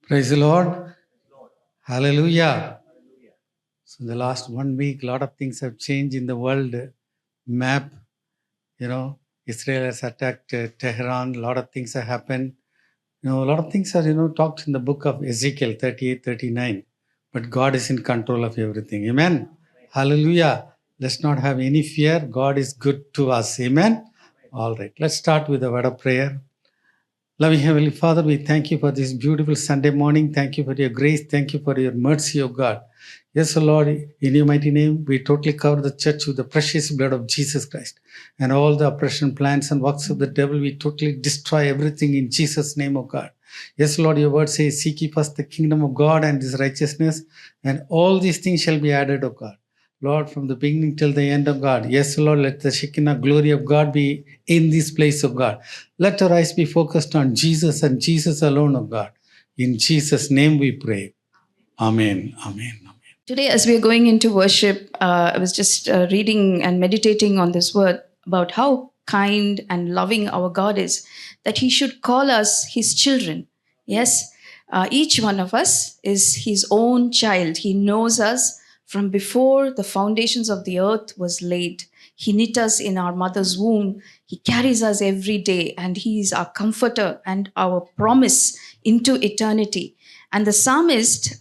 Praise the Lord. Hallelujah. So in the last 1 week, a lot of things have changed in the world map. Israel has attacked Tehran. A lot of things have happened. A lot of things are, talked in the book of Ezekiel 38, 39. But God is in control of everything. Amen. Hallelujah. Let's not have any fear. God is good to us. Amen. All right. Let's start with a word of prayer. Loving Heavenly Father, we thank you for this beautiful Sunday morning. Thank you for your grace. Thank you for your mercy, O God. Yes, O Lord, in your mighty name, we totally cover the church with the precious blood of Jesus Christ. And all the oppression plans and works of the devil, we totally destroy everything in Jesus' name, O God. Yes, Lord, your word says, seek ye first the kingdom of God and his righteousness, and all these things shall be added, O God. Lord, from the beginning till the end of God. Yes, Lord, let the Shekinah glory of God be in this place of God. Let our eyes be focused on Jesus and Jesus alone of God. In Jesus' name we pray. Amen. Amen. Amen. Today, as we are going into worship, I was just reading and meditating on this word about how kind and loving our God is, that he should call us his children. Yes, each one of us is his own child. He knows us from before the foundations of the earth was laid. He knit us in our mother's womb. He carries us every day, and he is our comforter and our promise into eternity. And the psalmist,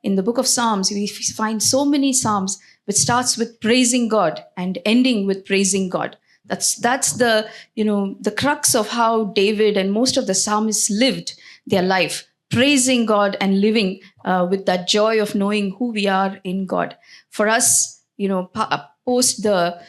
in the book of Psalms, we find so many psalms which starts with praising God and ending with praising God. That's the the crux of how David and most of the psalmists lived their life, praising God and living with that joy of knowing who we are in God. For us, post the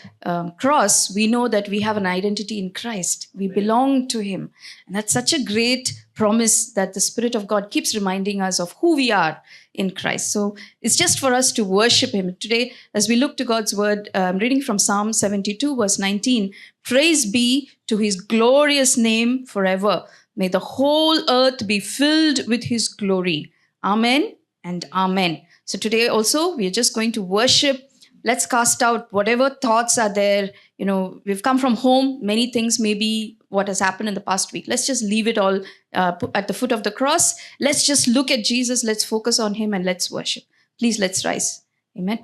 cross, we know that we have an identity in Christ. We belong to him. And that's such a great promise that the Spirit of God keeps reminding us of who we are in Christ. So it's just for us to worship him. Today, as we look to God's word, I'm reading from Psalm 72, verse 19. Praise be to his glorious name forever. May the whole earth be filled with his glory. Amen and amen. So today also, we are just going to worship. Let's cast out whatever thoughts are there. We've come from home. Many things may be what has happened in the past week. Let's just leave it all at the foot of the cross. Let's just look at Jesus. Let's focus on him and let's worship. Please, let's rise. Amen.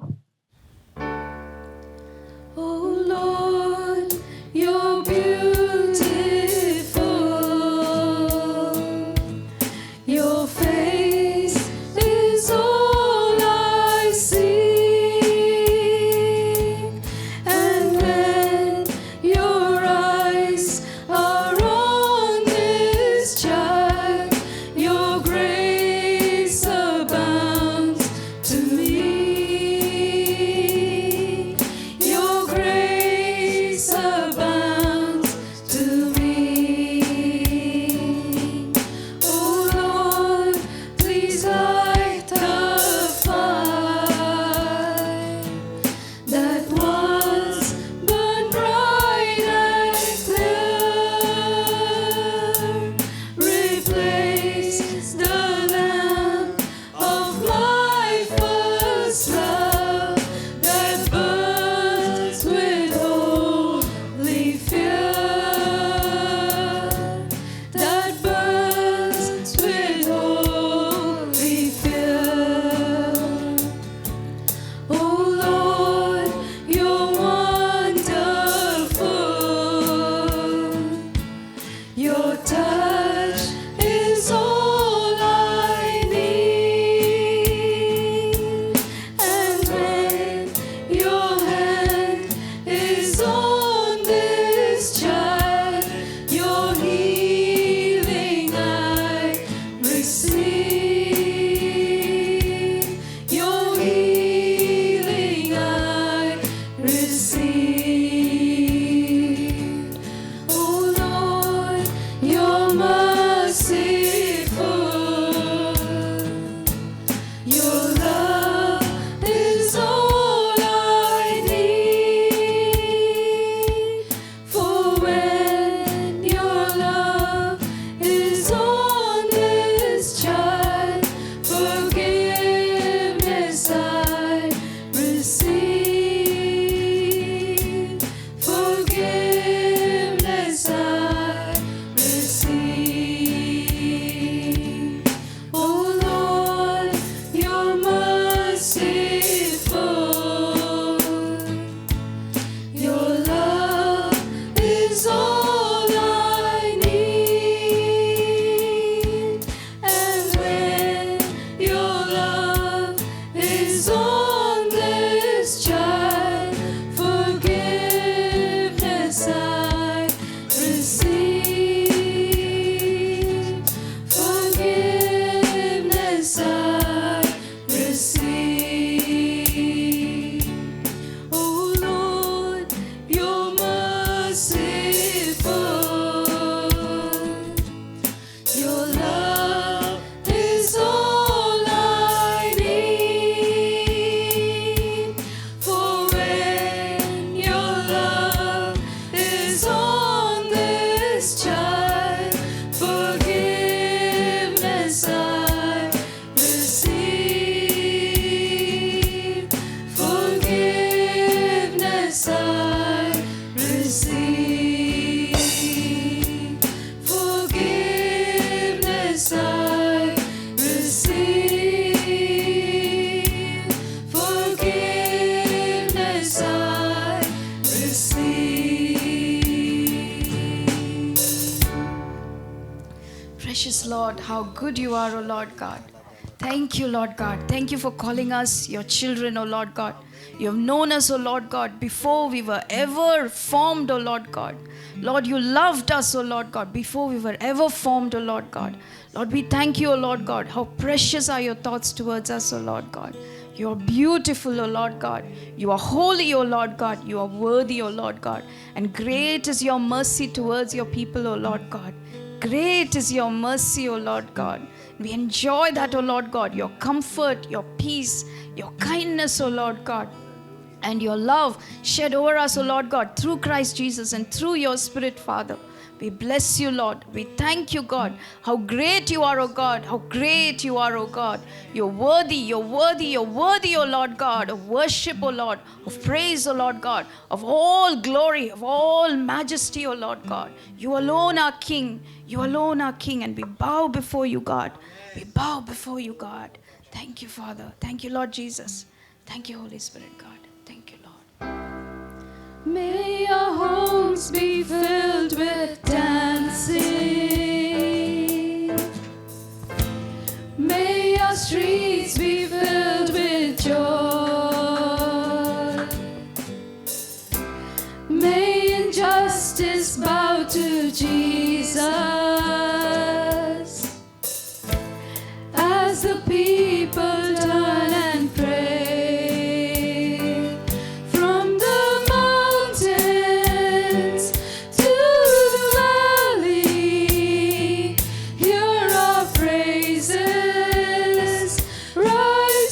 Oh Lord, you're beautiful. Your face is all I see. And when your eyes are on this child, your grace abounds to me. Your grace abounds to me. Oh Lord, Lord, how good you are, O Lord God. Thank you, Lord God. Thank you for calling us your children, O Lord God. You have known us, O Lord God, before we were ever formed, O Lord God. Lord, you loved us, O Lord God, before we were ever formed, O Lord God. Lord, we thank you, O Lord God. How precious are your thoughts towards us, O Lord God. You are beautiful, O Lord God. You are holy, O Lord God. You are worthy, O Lord God. And great is your mercy towards your people, O Lord God. Great is your mercy, O Lord God. We enjoy that, O Lord God, your comfort, your peace, your kindness, O Lord God, and your love shed over us, O Lord God, through Christ Jesus and through your Spirit, Father. We bless you, Lord. We thank you, God. How great you are, O God. How great you are, O God. You're worthy, you're worthy, you're worthy, O Lord God, of worship, O Lord, of praise, O Lord God, of all glory, of all majesty, O Lord God. You alone are King. You alone are King, and we bow before you, God. We bow before you, God. Thank you, Father. Thank you, Lord Jesus. Thank you, Holy Spirit, God. Thank you, Lord. May our homes be filled with dancing. May our streets be filled with joy. May injustice bow to Jesus as the people turn and pray. From the mountains to the valley, hear our praises rise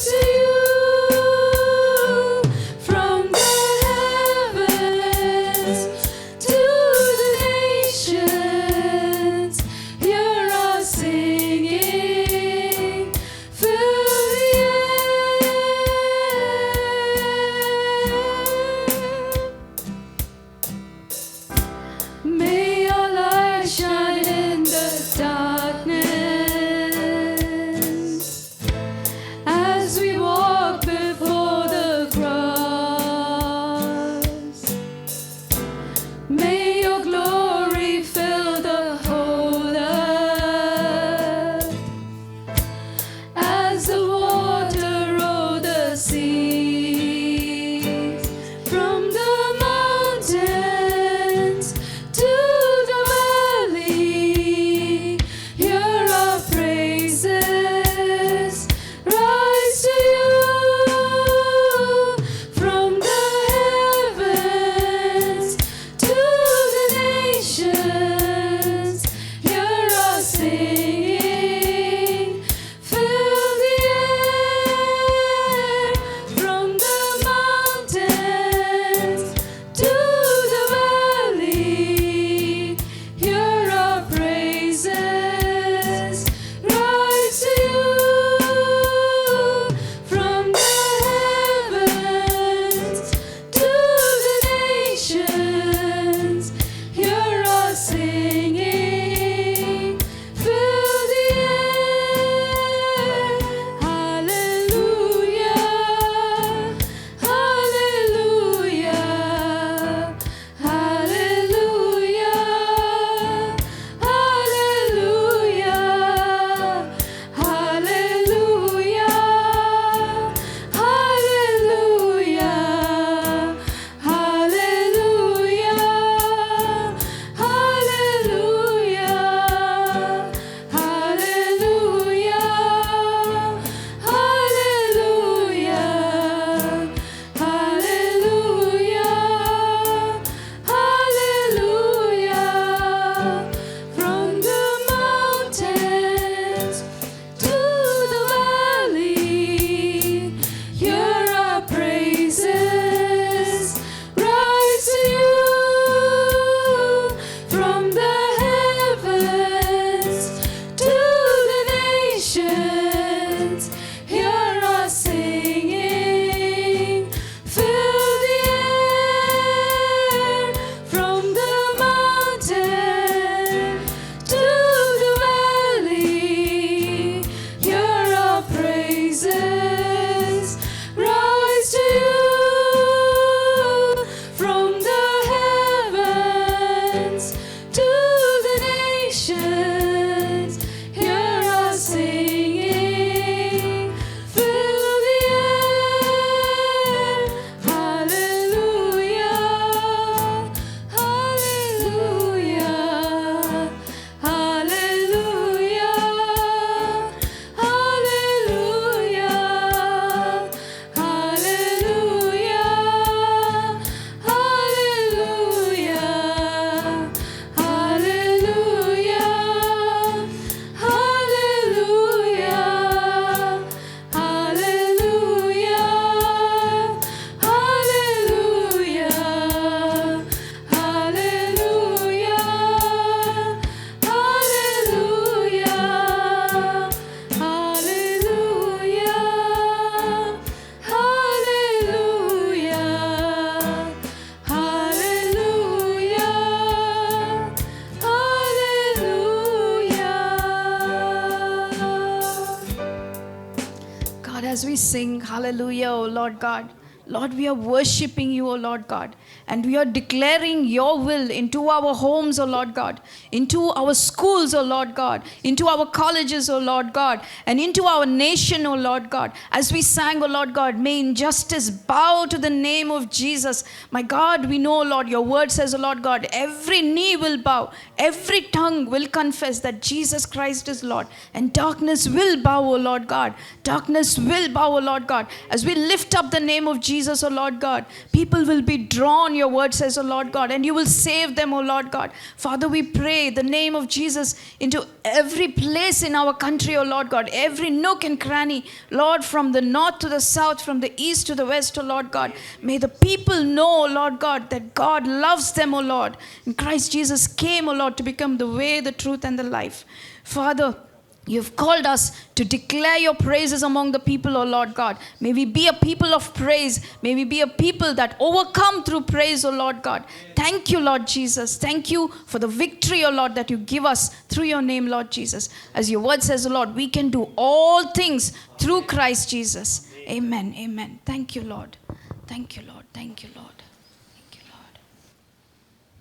as we sing hallelujah, O Lord God, Lord, we are worshiping you, O Lord God, and we are declaring your will into our homes, O Lord God, into our schools, O Lord God, into our colleges, O Lord God, and into our nation, O Lord God. As we sang, O Lord God, may injustice bow to the name of Jesus. My God, we know, Lord, your word says, O Lord God, every knee will bow, every tongue will confess that Jesus Christ is Lord, and darkness will bow, O Lord God. Darkness will bow, O Lord God. As we lift up the name of Jesus, O Lord God, people will be drawn, your word says, O Lord God, and you will save them, O Lord God. Father, we pray the name of Jesus into every place in our country, O Lord God, every nook and cranny, Lord, from the north to the south, from the east to the west, O Lord God. May the people know, O Lord God, that God loves them, O Lord. And Christ Jesus came, O Lord, to become the way, the truth, and the life. Father, you've called us to declare your praises among the people, O Lord God. May we be a people of praise. May we be a people that overcome through praise, O Lord God. Thank you, Lord Jesus. Thank you for the victory, O Lord, that you give us through your name, Lord Jesus. As your word says, O Lord, we can do all things through Christ Jesus. Amen. Amen. Thank you, Lord. Thank you, Lord. Thank you, Lord. Thank you, Lord.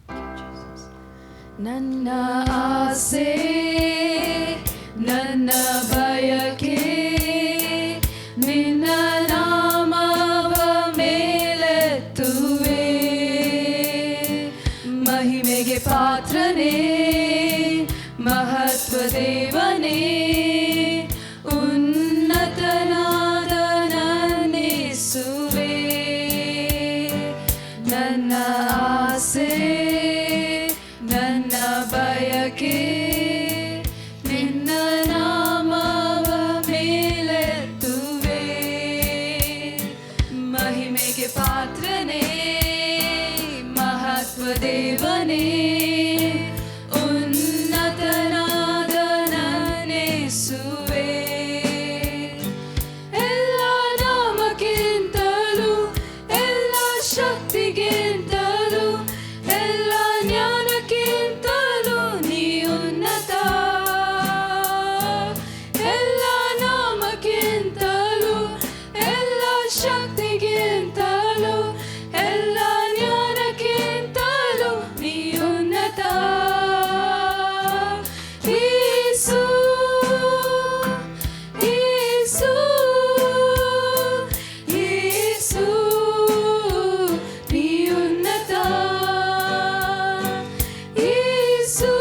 Thank you, Jesus. ನನ್ನ ಆಸೆ ನನ್ನ ಬಯಕೆ ನಿನ್ನ ನಾಮವ ಮೇಲೆತ್ತುವೆ ಮಹಿಮೆಗೆ ಪಾತ್ರನೇ ಮಹತ್ವ ದೇವನೇ ಉನ್ನತನಾದ ನನ್ನೇಸುವೆ ನನ್ನ ಆಸೆ ನನ್ನ ಬಯಕೆ ನಿನ್ನ ನಾಮವ ಮೇಲೆತ್ತುವೆ ಮಹಿಮೆಗೆ ಪಾತ್ರನೇ ಮಹತ್ವ ದೇವನೇ ಉನ್ನತನಾದ ನನ್ನೇಸುವೆ ಎಲ್ಲ ನಾಮಕ್ಕಿಂತಲೂ ಎಲ್ಲ ಶಕ್ತಿಗಿಂತಲೂ ಎಲ್ಲ ಜ್ಞಾನಕ್ಕಿಂತಲೂ ನೀ ಉನ್ನತ ಎಲ್ಲ ನಾಮಕ್ಕಿಂತಲೂ ಎಲ್ಲ ಶಕ್ತಿಗಿಂತಲೂ ಎಲ್ಲ ಜ್ಞಾನಕ್ಕಿಂತಲೂ ನೀ ಉನ್ನತ ಯೇಸು ಯೇಸು ಯೇಸು ನೀ ಉನ್ನತ ಯೇಸು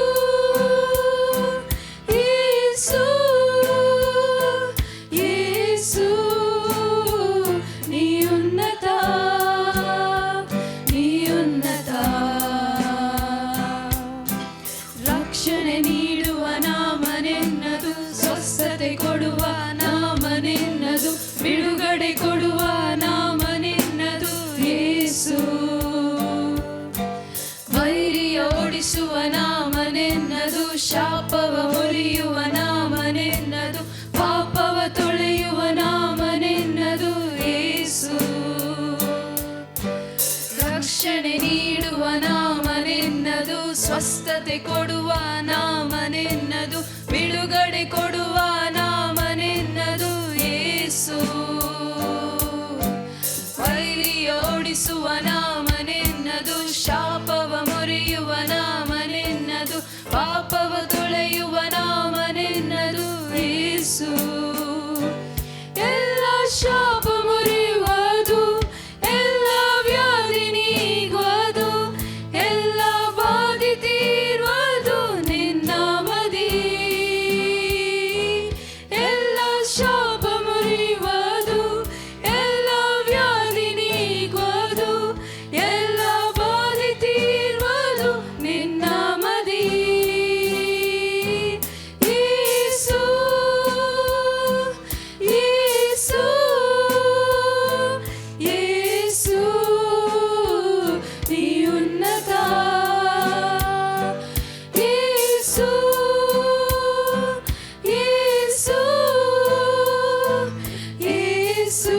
ಯೇಸು ಯೇಸು ನೀ ಉನ್ನತ ನೀ ಉನ್ನತ ರಕ್ಷಣೆ ನೀಡುವ ನಾಮ ನಿನ್ನದು ಸ್ವಸ್ಥತೆ ಕೊಡುವ ನಾಮ ನಿನ್ನದು ಬಿಡುಗಡೆ ಕೊಡುವ ನಾಮ ನಿನ್ನದು ಯೇಸು ವೈರಿಯ ಓಡಿಸುವ ನಾಮ ನಿನ್ನದು ಶಾಪವ ಮುರಿಯುವ ನಾಮ ನಿನ್ನದು ಪಾಪವ ತೊಳೆಯುವ ನಾಮ ನಿನ್ನದು ಯೇಸು ರಕ್ಷಣೆ ನೀಡುವ ನಾಮ ನಿನ್ನದು ಸ್ವಸ್ಥತೆ ಕೊಡುವ ನಾಮ ನಿನ್ನದು ಬಿಡುಗಡೆ ಕೊಡುವ ನಾಮ ನಿನ್ನದು ಯೇಸು ವೈರಿಯ ಓಡಿಸುವ ನಾಮ ನಿನ್ನದು ಶಾಪವ ಮುರಿಯುವ ನಾಮ ನಿನ್ನದು ಪಾಪವ ತೊಳೆಯುವ ನಾಮ ನಿನ್ನದು ಯೇಸು ಎಲ್ಲ ಶಾಪ ಮುರಿಯುವುದು ಎಲ್ಲ ವ್ಯಾಧಿ ನೀಗುವುದು ಎಲ್ಲ ಬಾಧಿ ತೀರುವುದು ನಿನ್ನ ಮದಿ ಎಲ್ಲ ಶಾಪ ಮುರಿಯುವುದು ಎಲ್ಲ ವ್ಯಾಧಿ ನೀಗುವುದು ಎಲ್ಲ ಬಾಧಿ ತೀರುವುದು ನಿನ್ನ ಮದಿ ಯೇಸು ಯೇಸು ಯೇಸು ನೀ ಉನ್ನತ ಯೇಸು ಯೇಸು ಯೇಸು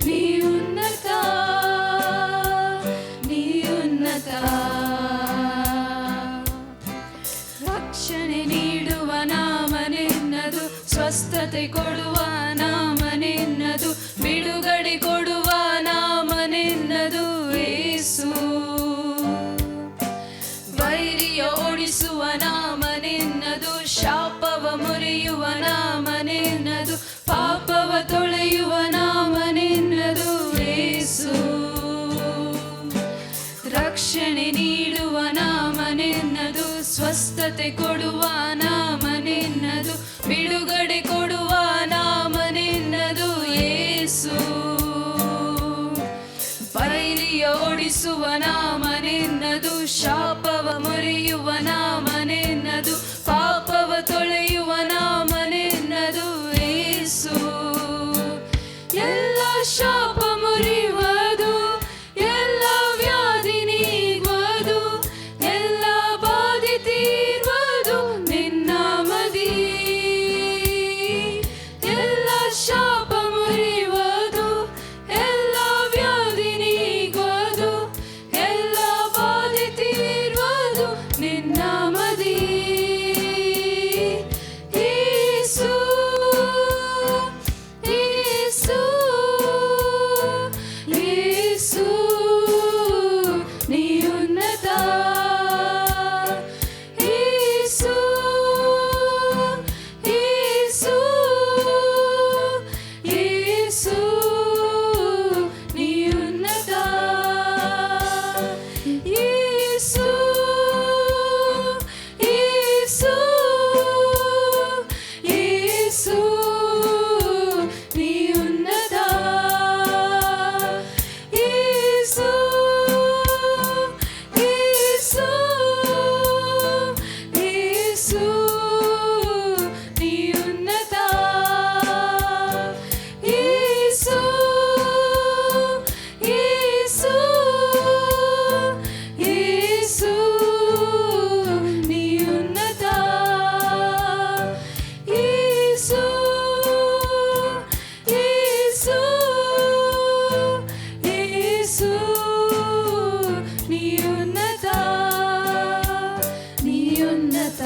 ನೀ ಉನ್ನತ ನೀ ಉನ್ನತ ರಕ್ಷಣೆ ನೀಡುವ ನಾಮ ನಿನ್ನದು ಸ್ವಸ್ಥತೆ ಕೊಡುವ ಸ್ವಸ್ಥತೆ ಕೊಡುವ ನಾಮ ನಿನ್ನದು, ಬಿಡುಗಡೆ ಕೊಡುವ ನಾಮ ನಿನ್ನದು ಯೇಸು. ಪೈಲಿಯ ಓಡಿಸುವ ನಾಮ ನಿನ್ನದು, ಶಾಪವ ಮುರಿಯುವ ನಾಮ ನಿನ್ನದು, ಪಾಪವ ತೊಳೆಯುವ ನಾಮ ನಿನ್ನದು ಯೇಸು. ಎಲ್ಲ ಶಾಪ ಮುರಿಯುವುದು, ಎಲ್ಲ ವ್ಯಾಧಿ ನೀಗುವುದು, ಎಲ್ಲ ಬಾಧೆ ತೀರುವುದು ನಿನ್ನ ಮದಿ. ಎಲ್ಲ ಶಾಪ ಮುರಿಯುವುದು, ಎಲ್ಲ ವ್ಯಾಧಿ ನೀಗುವುದು, ಎಲ್ಲ ಬಾಧೆ ತೀರುವುದು ನಿನ್ನ ಮದಿ. ಯೇಸು, ಯೇಸು, ಯೇಸು, ನೀ ಉನ್ನತ. ಯೇಸು, ಯೇಸು, ಯೇಸು, ನೀ ಉನ್ನತ. ಯೇಸು, ಯೇಸು, ಯೇಸು, ನೀ ಉನ್ನತ. ಯೇಸು, ಯೇಸು, ಯೇಸು, ನೀ ಉನ್ನತ. ಯೇಸು, ಯೇಸು, ಯೇಸು, ನೀ ಉನ್ನತ. ಯೇಸು, ಯೇಸು, ಯೇಸು, ನೀ ಉನ್ನತ. ನೀ ಉನ್ನತ,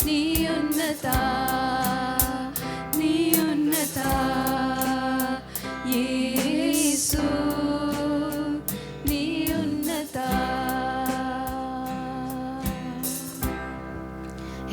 ನೀ ಉನ್ನತ, ನೀ ಉನ್ನತ. ಯೇಸು, ನೀ ಉನ್ನತ.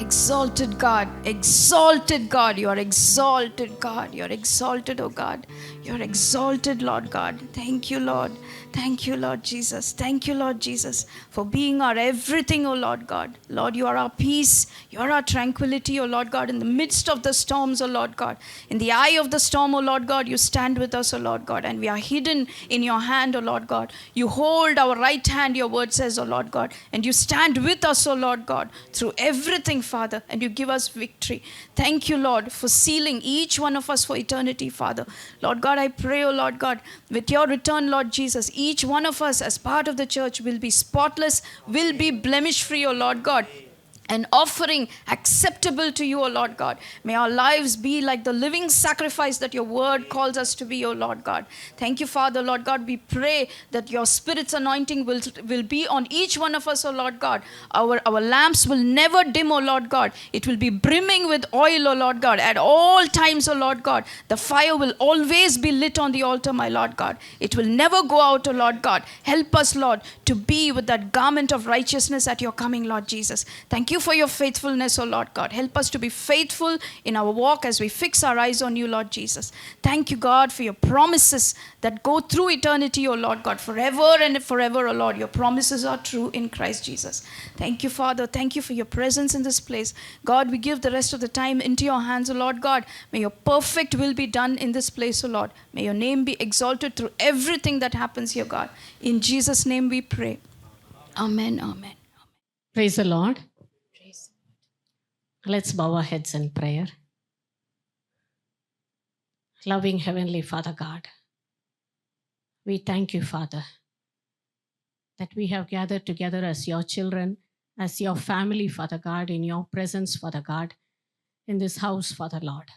Exalted God, exalted God, you are exalted God, you are exalted, oh God, you are exalted, Lord God. Thank you, Lord. Thank you, Lord Jesus. Thank you, Lord Jesus, for being our everything, oh Lord God. Lord, you are our peace, you are our tranquility, oh Lord God, in the midst of the storms, oh Lord God. In the eye of the storm, oh Lord God, you stand with us, oh Lord God, and we are hidden in your hand, oh Lord God. You hold our right hand, your word says, oh Lord God, and you stand with us, oh Lord God, through everything, Father, and you give us victory. Thank you, Lord, for sealing each one of us for eternity, Father. Lord God, I pray, oh Lord God, with your return, Lord Jesus, each one of us as part of the church will be spotless, will be blemish-free, oh Lord God. An offering acceptable to you, O Lord God. May our lives be like the living sacrifice that your word calls us to be, O Lord God. Thank you, Father, Lord God. We pray that your Spirit's anointing will be on each one of us, O Lord God. Our lamps will never dim, O Lord God. It will be brimming with oil, O Lord God. At all times, O Lord God, the fire will always be lit on the altar, my Lord God. It will never go out, O Lord God. Help us, Lord, to be with that garment of righteousness at your coming, Lord Jesus. Thank you for your faithfulness, O Lord God. Help us to be faithful in our walk as we fix our eyes on you, Lord Jesus. Thank you, God, for your promises that go through eternity, O Lord God, forever and forever, O Lord. Your promises are true in Christ Jesus. Thank you, Father. Thank you for your presence in this place. God, we give the rest of the time into your hands, O Lord God. May your perfect will be done in this place, O Lord. May your name be exalted through everything that happens here, God. In Jesus' name we pray. Amen, amen. Praise the Lord. Let's bow our heads in prayer. Loving Heavenly Father God, we thank you, Father, that we have gathered together as your children, as your family, Father God, in your presence, Father God, in this house, Father Lord.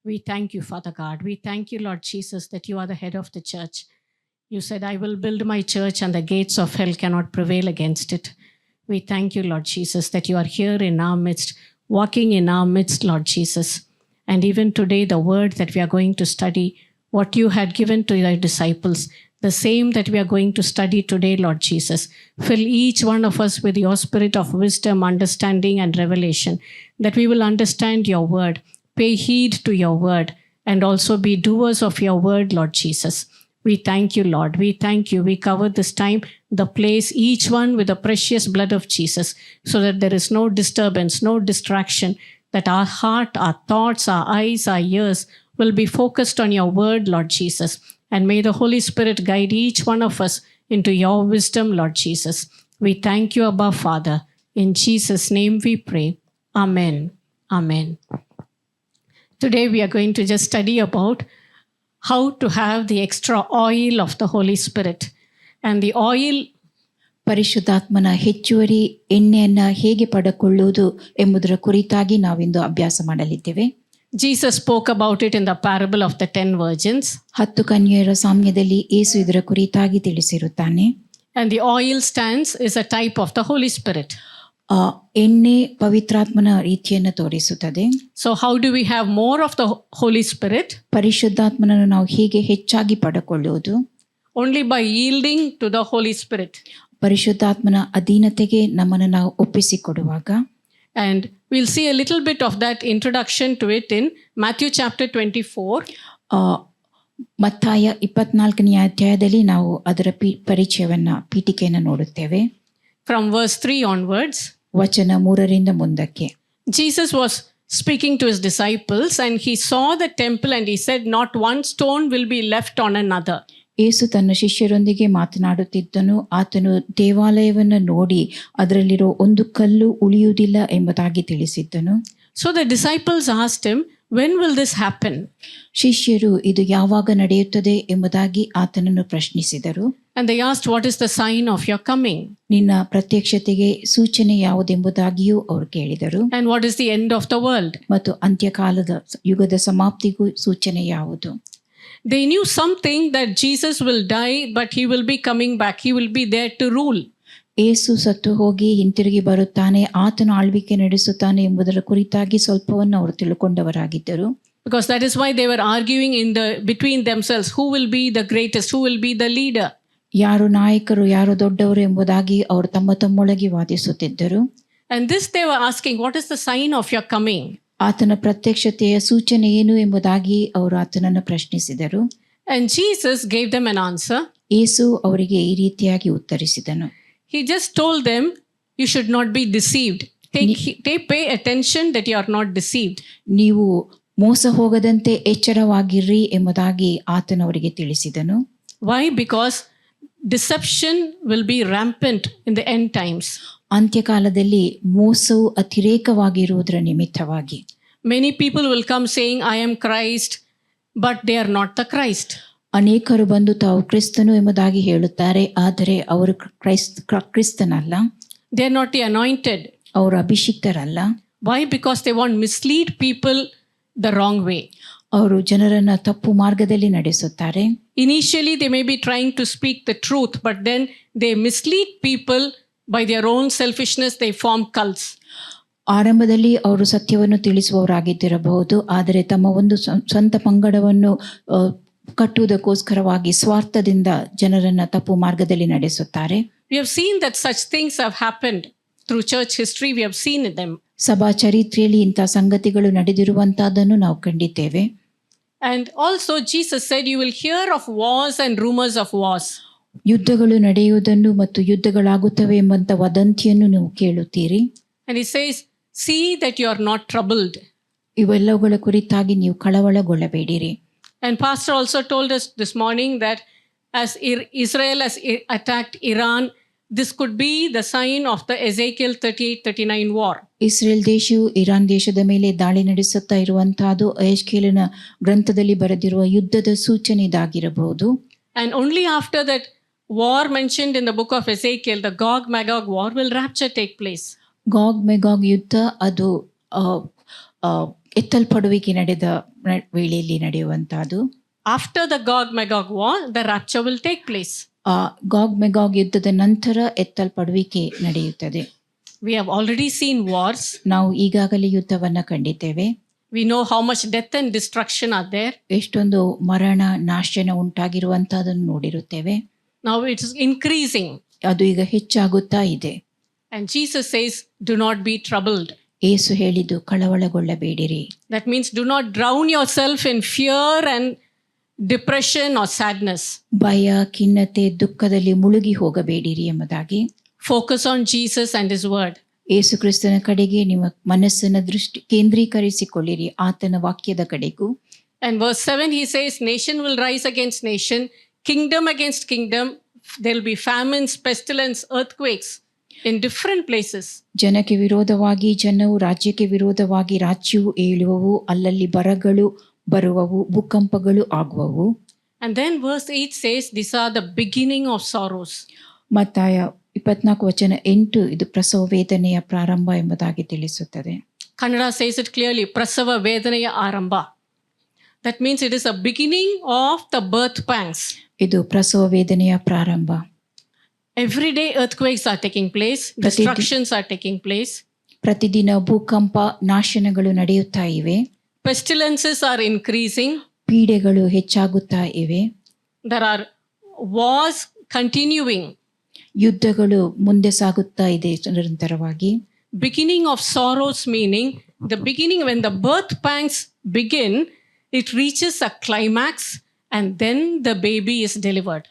We thank you, Father God. We thank you, Lord Jesus, that you are the head of the church. You said, I will build my church and the gates of hell cannot prevail against it. We thank you, Lord Jesus, that you are here in our midst, walking in our midst, Lord Jesus. And even today, the word that we are going to study, what you had given to your disciples, the same that we are going to study today, Lord Jesus. Fill each one of us with your spirit of wisdom, understanding, and revelation, that we will understand your word, pay heed to your word, and also be doers of your word, Lord Jesus. We thank you, Lord. We thank you. We cover this time, the place, each one with the precious blood of Jesus, so that there is no disturbance, no distraction, that our heart, our thoughts, our eyes, our ears will be focused on your word, Lord Jesus. And may the Holy Spirit guide each one of us into your wisdom, Lord Jesus. We thank you, Abba Father. In Jesus' name we pray. Amen. Amen. Today we are going to just study about how to have the extra oil of the Holy Spirit. And the oil, ಪರಿಶುದ್ಧಾತ್ಮನ ಹೆಚ್ಚುವರಿ ಎಣ್ಣೆಯನ್ನ ಹೇಗೆ ಪಡೆದುಕೊಳ್ಳುವುದು ಎಂಬುದರ ಕುರಿತಾಗಿ ನಾವಿಂದು ಅಭ್ಯಾಸ ಮಾಡಲಿದ್ದೇವೆ. Jesus spoke about it in the parable of the 10 virgins. 10 ಕನ್ಯೆಯರ ಸಾಮ್ಯದಲ್ಲಿ ಯೇಸು ಇದರ ಕುರಿತಾಗಿ ತಿಳಿಸಿರುತ್ತಾನೆ. And the oil stands is a type of the Holy Spirit. ಆ ಎಣ್ಣೆ ಪವಿತ್ರಾತ್ಮನ ರೀತಿಯನ್ನು ತೋರಿಸುತ್ತದೆ. So how do we have more of the Holy Spirit? ಪರಿಶುದ್ಧಾತ್ಮನನ್ನು ನಾವು ಹೇಗೆ ಹೆಚ್ಚಾಗಿ ಪಡೆದುಕೊಳ್ಳುವುದು? Only by yielding to the Holy Spirit. ಪರಿಶುದ್ಧಾತ್ಮನ ಅಧೀನತೆಗೆ ನಮ್ಮನ್ನು ನಾವು ಒಪ್ಪಿಸಿಕೊಡುವಾಗ. And we'll see a little bit of that introduction to it in Matthew chapter 24. ಮತ್ತಾಯ 24ನೇ ಅಧ್ಯಾಯದಲ್ಲಿ ನಾವು ಅದರ ಪರಿಚಯವನ್ನ ಪೀಠಿಕೆಯನ್ನು ನೋಡುತ್ತೇವೆ. From verse 3 onwards. ವಚನ 3ರಿಂದ ಮುಂದಕ್ಕೆ. Jesus was speaking to his disciples and he saw the temple and he said, not one stone will be left on another. ಯೇಸು ತನ್ನ ಶಿಷ್ಯರೊಂದಿಗೆ ಮಾತನಾಡುತ್ತಿದ್ದನು. ಆತನು ದೇವಾಲಯವನ್ನು ನೋಡಿ ಅದರಲ್ಲಿರೋ ಒಂದು ಕಲ್ಲು ಉಳಿಯುವುದಿಲ್ಲ ಎಂಬುದಾಗಿ ತಿಳಿಸಿದ್ದನು. So the disciples asked him, when will this happen? ಶಿಷ್ಯರು ಇದು ಯಾವಾಗ ನಡೆಯುತ್ತದೆ ಎಂಬುದಾಗಿ ಆತನನ್ನು ಪ್ರಶ್ನಿಸಿದರು. And they asked, what is the sign of your coming? ನಿನ್ನ ಪ್ರತ್ಯಕ್ಷತೆಗೆ ಸೂಚನೆ ಯಾವುದೆಂಬುದಾಗಿಯೂ ಅವರು ಕೇಳಿದರು. And what is the end of the world? ಮತ್ತು ಅಂತ್ಯಕಾಲದ ಯುಗದ ಸಮಾಪ್ತಿಗೂ ಸೂಚನೆ ಯಾವುದು? They knew something that Jesus will die, but he will be coming back. He will be there to rule. ಯೇಸು ಸತ್ತು ಹೋಗಿ ಹಿಂತಿರುಗಿ ಬರುತ್ತಾನೆ, ಆತನು ಆಳ್ವಿಕೆ ನಡೆಸುತ್ತಾನೆ ಎಂಬುದರ ಕುರಿತಾಗಿ ಸ್ವಲ್ಪವನ್ನು ಅವರು ತಿಳ್ಕೊಂಡವರಾಗಿದ್ದರು. Because that is why they were arguing between themselves, who will be the greatest, who will be the leader. ಯಾರು ನಾಯಕರು, ಯಾರು ದೊಡ್ಡವರು ಎಂಬುದಾಗಿ ಅವರು ತಮ್ಮೊಳಗೆ ವಾದಿಸುತ್ತಿದ್ದರು. And this they were asking, what is the sign of your coming? ಆತನ ಪ್ರತ್ಯಕ್ಷತೆಯ ಸೂಚನೆ ಏನು ಎಂಬುದಾಗಿ ಅವರು ಆತನನ್ನು ಪ್ರಶ್ನಿಸಿದರು. And Jesus gave them an answer. ಯೇಸು ಅವರಿಗೆ ಈ ರೀತಿಯಾಗಿ ಉತ್ತರಿಸಿದನು. He just told them, you should not be deceived. Pay attention that you are not deceived. ನೀವು ಮೋಸ ಹೋಗದಂತೆ ಎಚ್ಚರವಾಗಿರ್ರಿ ಎಂಬುದಾಗಿ ಆತನವರಿಗೆ ತಿಳಿಸಿದನು. Why? Because deception will be rampant in the end times. ಅಂತ್ಯಕಾಲದಲ್ಲಿ ಮೋಸವು ಅತಿರೇಕವಾಗಿರುವುದರ ನಿಮಿತ್ತವಾಗಿ. Many people will come saying, I am Christ, but they are not the Christ. ಅನೇಕರು ಬಂದು ತಾವು ಕ್ರಿಸ್ತನು ಎಂಬುದಾಗಿ ಹೇಳುತ್ತಾರೆ, ಆದರೆ ಅವರು ಕ್ರಿಸ್ತನಲ್ಲ. They are not the anointed. ಅವರು ಅಭಿಷಿಕ್ತರಲ್ಲ. Why? Because they want to mislead people the wrong way. ಅವರು ಜನರನ್ನ ತಪ್ಪು ಮಾರ್ಗದಲ್ಲಿ ನಡೆಸುತ್ತಾರೆ. Initially, they may be trying to speak the truth, but then they mislead people by their own selfishness. They form cults. ಆರಂಭದಲ್ಲಿ ಅವರು ಸತ್ಯವನ್ನು ತಿಳಿಸುವವರಾಗಿದ್ದಿರಬಹುದು, ಆದರೆ ತಮ್ಮ ಒಂದು ಸ್ವಂತ ಪಂಗಡವನ್ನು ಕಟ್ಟುವುದಕ್ಕೋಸ್ಕರವಾಗಿ ಸ್ವಾರ್ಥದಿಂದ ಜನರನ್ನ ತಪ್ಪು ಮಾರ್ಗದಲ್ಲಿ ನಡೆಸುತ್ತಾರೆ. We have seen that such things have happened through church history. We have seen them. ಸಭಾ ಚರಿತ್ರೆಯಲ್ಲಿ ಇಂಥ ಸಂಗತಿಗಳು ನಡೆದಿರುವಂತಹದ್ದನ್ನು ನಾವು ಕಂಡಿದ್ದೇವೆ. And also Jesus said, you will hear of wars and rumors of wars. ಯುದ್ಧಗಳು ನಡೆಯುವುದನ್ನು ಮತ್ತು ಯುದ್ಧಗಳಾಗುತ್ತವೆ ಎಂಬಂತ ವದಂತಿಯನ್ನು ನೀವು ಕೇಳುತ್ತೀರಿ. And he says, see that you are not troubled. ಇವೆಲ್ಲವುಗಳ ಕುರಿತಾಗಿ ನೀವು ಕಳವಳಗೊಳ್ಳಬೇಡಿರಿ. And Pastor also told us this morning that as Israel has attacked Iran, this could be the sign of the Ezekiel 38-39 war. Israel ದೇಶವು Iran ದೇಶದ ಮೇಲೆ ದಾಳಿ ನಡೆಸುತ್ತಾ ಇರುವಂತಹದ್ದು ಯೆಹೆಜ್ಕೇಲನ ಗ್ರಂಥದಲ್ಲಿ ಬರೆದಿರುವ ಯುದ್ಧದ ಸೂಚನೆ ಇದಾಗಿರಬಹುದು. And only after that war mentioned in the book of Ezekiel, the Gog-Magog war, will rapture take place. ಗಾಗ್ ಮೆಗಾಗ್ ಯುದ್ಧ ಅದು ಎತ್ತಲ್ಪಡುವಿಕೆ ನಡೆದ ವೇಳೆಯಲ್ಲಿ ನಡೆಯುವಂತಹದ್ದು. After the Gog-Magog war, the rapture will take place. ಗಾಗ್ ಮೆಗಾಗ್ ಯುದ್ಧದ ನಂತರ ಎತ್ತಲ್ಪಡುವಿಕೆ ನಡೆಯುತ್ತದೆ. We have already seen wars. ನಾವು ಈಗಾಗಲೇ ಯುದ್ಧವನ್ನ ಕಂಡಿದ್ದೇವೆ. We know how much death and destruction are there. ಎಷ್ಟೊಂದು ಮರಣ ನಾಶನ ಉಂಟಾಗಿರುವಂತಹದನ್ನು ನೋಡಿರುತ್ತೇವೆ. Now it is increasing. ಅದು ಈಗ ಹೆಚ್ಚಾಗುತ್ತಾ ಇದೆ. And Jesus says, do not be troubled. ಯೇಸು ಹೇಳಿದ್ದು ಕಳವಳಗೊಳ್ಳಬೇಡಿರಿ. That means do not drown yourself in fear and depression or sadness. ಭಯ, ಖಿನ್ನತೆ, ದುಃಖದಲ್ಲಿ ಮುಳುಗಿ ಹೋಗಬೇಡಿರಿ ಎಂಬುದಾಗಿ. Focus on Jesus and His Word. ಯೇಸು ಕ್ರಿಸ್ತನ ಕಡೆಗೆ ನಿಮ್ಮ ಮನಸ್ಸನ್ನು ದೃಷ್ಟಿ ಕೇಂದ್ರೀಕರಿಸಿಕೊಳ್ಳಿರಿ, ಆತನ ವಾಕ್ಯದ ಕಡೆಗೂ. And verse 7 he says, nation will rise against nation, kingdom against kingdom. There will be famines, pestilence, earthquakes in different places. ಜನಕ್ಕೆ ವಿರೋಧವಾಗಿ ಜನವು, ರಾಜ್ಯಕ್ಕೆ ವಿರೋಧವಾಗಿ ರಾಜ್ಯವು ಏಳುವವು, ಅಲ್ಲಲ್ಲಿ ಬರಗಳು ಬರುವವು, ಭೂಕಂಪಗಳು ಆಗುವವು. And then verse 8 says, these are the beginning of sorrows. ಮತ್ತಾಯ 24:8 ಇದು ಪ್ರಸವ ವೇದನೆಯ ಪ್ರಾರಂಭ ಎಂಬುದಾಗಿ ತಿಳಿಸುತ್ತದೆ. Kannada says it clearly, prasava vedanaya aramba. That means it is a beginning of the birth pangs. ಇದು ಪ್ರಸವ ವೇದನೆಯ ಪ್ರಾರಂಭ. Every day earthquakes are taking place, destructions are taking place. ಪ್ರತಿದಿನ ಭೂಕಂಪ, ನಾಶನಗಳು ನಡೆಯುತ್ತಾ ಇವೆ. Pestilences are increasing. ಪೀಡೆಗಳು ಹೆಚ್ಚಾಗುತ್ತಾ ಇವೆ. There are wars continuing. ಯುದ್ಧಗಳು ಮುಂದೆ ಸಾಗುತ್ತಾ ಇದೆ ನಿರಂತರವಾಗಿ. Beginning of sorrows meaning the beginning when the birth pangs begin, it reaches a climax and then the baby is delivered.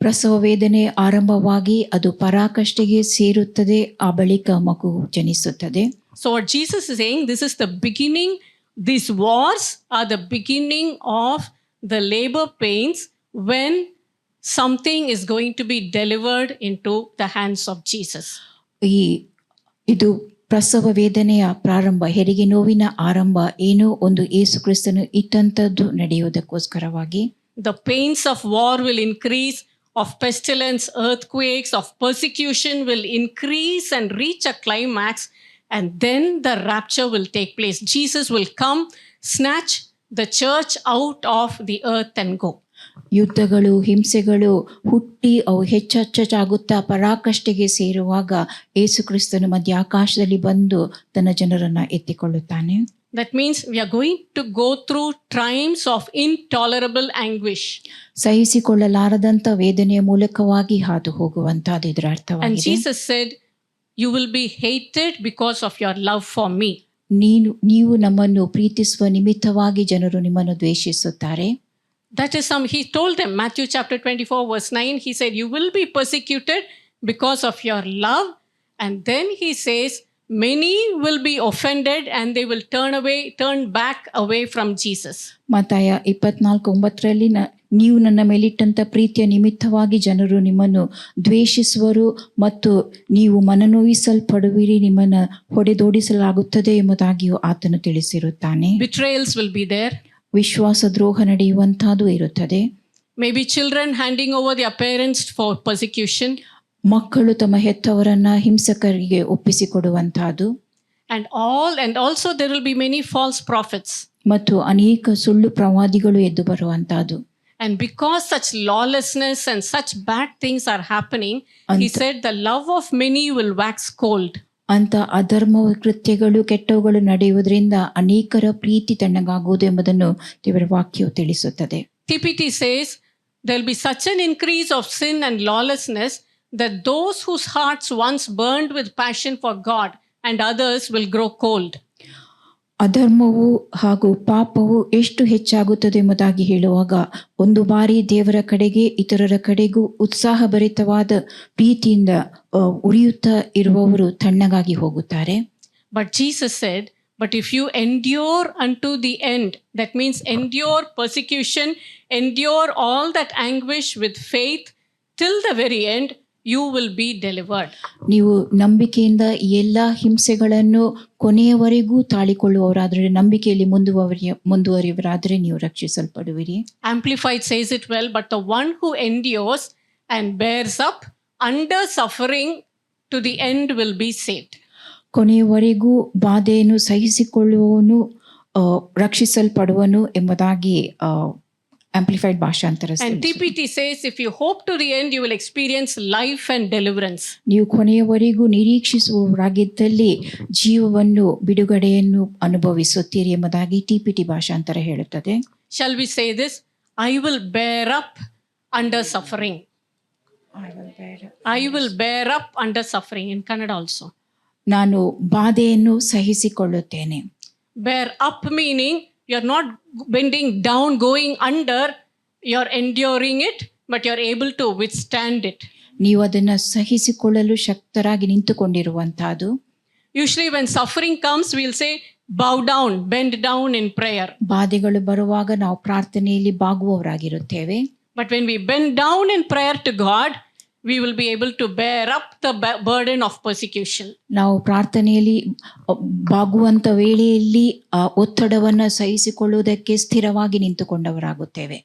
ಪ್ರಸವ ವೇದನೆ ಆರಂಭವಾಗಿ ಅದು ಪರಾಕಾಷ್ಠೆಗೆ ಸೇರುತ್ತದೆ, ಆ ಬಳಿಕ ಮಗು ಜನಿಸುತ್ತದೆ. So what Jesus is saying, this is the beginning, these wars are the beginning of the labor pains when something is going to be delivered into the hands of Jesus. ಇದು ಪ್ರಸವ ವೇದನೆಯ ಪ್ರಾರಂಭ, ಹೆರಿಗೆ ನೋವಿನ ಆರಂಭ. ಏನೋ ಒಂದು ಯೇಸು ಕ್ರಿಸ್ತನು ಇಟ್ಟಂತದ್ದು ನಡೆಯುವುದಕ್ಕೋಸ್ಕರವಾಗಿ. The pains of war will increase, of pestilence, earthquakes, of persecution will increase and reach a climax, and then the rapture will take place. Jesus will come, snatch the church out of the earth and go. ಯುದ್ಧಗಳು, ಹಿಂಸೆಗಳು ಹುಟ್ಟಿ ಅವು ಹೆಚ್ಚಾಗುತ್ತಾ ಪರಾಕಾಷ್ಠೆಗೆ ಸೇರುವಾಗ ಯೇಸು ಕ್ರಿಸ್ತನು ಮಧ್ಯ ಆಕಾಶದಲ್ಲಿ ಬಂದು ತನ್ನ ಜನರನ್ನ ಎತ್ತಿಕೊಳ್ಳುತ್ತಾನೆ. That means we are going to go through times of intolerable anguish. ಸಹಿಸಿಕೊಳ್ಳಲಾರದಂತ ವೇದನೆಯ ಮೂಲಕವಾಗಿ ಹಾದು ಹೋಗುವಂತಹದ್ದು ಇದರ And ಅರ್ಥವಾಗಿದೆ. Jesus said, you will be hated because of your love for me. ನೀವು ನಮ್ಮನ್ನು ಪ್ರೀತಿಸುವ ನಿಮಿತ್ತವಾಗಿ ಜನರು ನಿಮ್ಮನ್ನು ದ್ವೇಷಿಸುತ್ತಾರೆ. That is he told them, Matthew chapter 24 verse 9, he said, you will be persecuted because of your love. And then he says, many will be offended and they will turn back away from Jesus. ಮತ್ತಾಯ 24:9 ನೀವು ನನ್ನ ಮೇಲಿಟ್ಟಂತ ಪ್ರೀತಿಯ ನಿಮಿತ್ತವಾಗಿ ಜನರು ನಿಮ್ಮನ್ನು ದ್ವೇಷಿಸುವರು ಮತ್ತು ನೀವು ಮನನೋಯಿಸಲ್ಪಡುವಿರಿ, ನಿಮ್ಮನ್ನು ಹೊಡೆದೋಡಿಸಲಾಗುತ್ತದೆ ಎಂಬುದಾಗಿಯೂ ಆತನು ತಿಳಿಸಿರುತ್ತಾನೆ. Betrayals will be there. ವಿಶ್ವಾಸ ದ್ರೋಹ ನಡೆಯುವಂತಹದ್ದು ಇರುತ್ತದೆ. Maybe children handing over their parents for persecution. ಮಕ್ಕಳು ತಮ್ಮ ಹೆತ್ತವರನ್ನ ಹಿಂಸಕರಿಗೆ ಒಪ್ಪಿಸಿಕೊಡುವಂತಹದ್ದು. And also there will be many false prophets. ಮತ್ತು ಅನೇಕ ಸುಳ್ಳು ಪ್ರವಾದಿಗಳು ಎದ್ದು ಬರುವಂತಹದ್ದು. And because such lawlessness and such bad things are happening, he said the love of many will wax cold. ಅಂತ ಅಧರ್ಮ ಕೃತ್ಯಗಳು, ಕೆಟ್ಟವುಗಳು ನಡೆಯುವುದರಿಂದ ಅನೇಕರ ಪ್ರೀತಿ ತಣ್ಣಗಾಗುವುದು ಎಂಬುದನ್ನು ದೇವರ ವಾಕ್ಯವು ತಿಳಿಸುತ್ತದೆ. TPT says there will be such an increase of sin and lawlessness that those whose hearts once burned with passion for God and others will grow cold. ಅಧರ್ಮವು ಹಾಗೂ ಪಾಪವು ಎಷ್ಟು ಹೆಚ್ಚಾಗುತ್ತದೆ ಎಂಬುದಾಗಿ ಹೇಳುವಾಗ, ಒಂದು ಬಾರಿ ದೇವರ ಕಡೆಗೆ ಇತರರ ಕಡೆಗೂ ಉತ್ಸಾಹಭರಿತವಾದ ಪ್ರೀತಿಯಿಂದ ಉರಿಯುತ್ತಾ ಇರುವವರು ತಣ್ಣಗಾಗಿ ಹೋಗುತ್ತಾರೆ. But Jesus said, but if you endure unto the end, that means endure persecution, endure all that anguish with faith till the very end, you will be delivered. ನೀವು ನಂಬಿಕೆಯಿಂದ ಎಲ್ಲ ಹಿಂಸೆಗಳನ್ನು ಕೊನೆಯವರೆಗೂ ತಾಳಿಕೊಳ್ಳುವವರಾದರೆ, ನಂಬಿಕೆಯಲ್ಲಿ ಮುಂದುವರಿಯುವರಾದರೆ ನೀವು ರಕ್ಷಿಸಲ್ಪಡುವಿರಿ. Amplified says it well, but the one who endures and bears up under suffering to the end will be saved. ಕೊನೆಯವರೆಗೂ ಬಾಧೆಯನ್ನು ಸಹಿಸಿಕೊಳ್ಳುವವನು ರಕ್ಷಿಸಲ್ಪಡುವನು ಎಂಬುದಾಗಿ amplified ಭಾಷಾಂತರ. And TPT says if you hope to the end you will experience life and deliverance. ನೀವು ಕೊನೆಯವರೆಗೂ ನಿರೀಕ್ಷಿಸುವವರಾಗಿದ್ದಲ್ಲಿ ಜೀವವನ್ನು, ಬಿಡುಗಡೆಯನ್ನು ಅನುಭವಿಸುತ್ತೀರಿ ಎಂಬುದಾಗಿ TPT ಭಾಷಾಂತರ ಹೇಳುತ್ತದೆ. Shall we say this? I will bear up under suffering. I will bear up under suffering in Kannada also. ನಾನು ಬಾಧೆಯನ್ನು ಸಹಿಸಿಕೊಳ್ಳುತ್ತೇನೆ. Bear up meaning you are not bending down, going under. you're enduring it, but you're able to withstand it. ನೀವು ಅದನ್ನು ಸಹಿಸಿಕೊಳ್ಳಲು ಶಕ್ತರಾಗಿ ನಿಂತುಕೊಂಡಿರುವಂತಹದ್ದು. Usually, when suffering comes, we'll say, bow down, bend down in prayer. ಬಾಧೆಗಳು ಬರುವಾಗ ನಾವು ಪ್ರಾರ್ಥನೆಯಲ್ಲಿ ಬಾಗುವವರಾಗಿರುತ್ತೇವೆ. But when we bend down in prayer to God, we will be able to bear up the burden of persecution. ನಾವು ಪ್ರಾರ್ಥನೆಯಲ್ಲಿ ಬಾಗುವಂತ ವೇಳೆಯಲ್ಲಿ ಆ ಒತ್ತಡವನ್ನು ಸಹಿಸಿಕೊಳ್ಳುವುದಕ್ಕೆ ಸ್ಥಿರವಾಗಿ ನಿಂತುಕೊಂಡವರಾಗುತ್ತೇವೆ.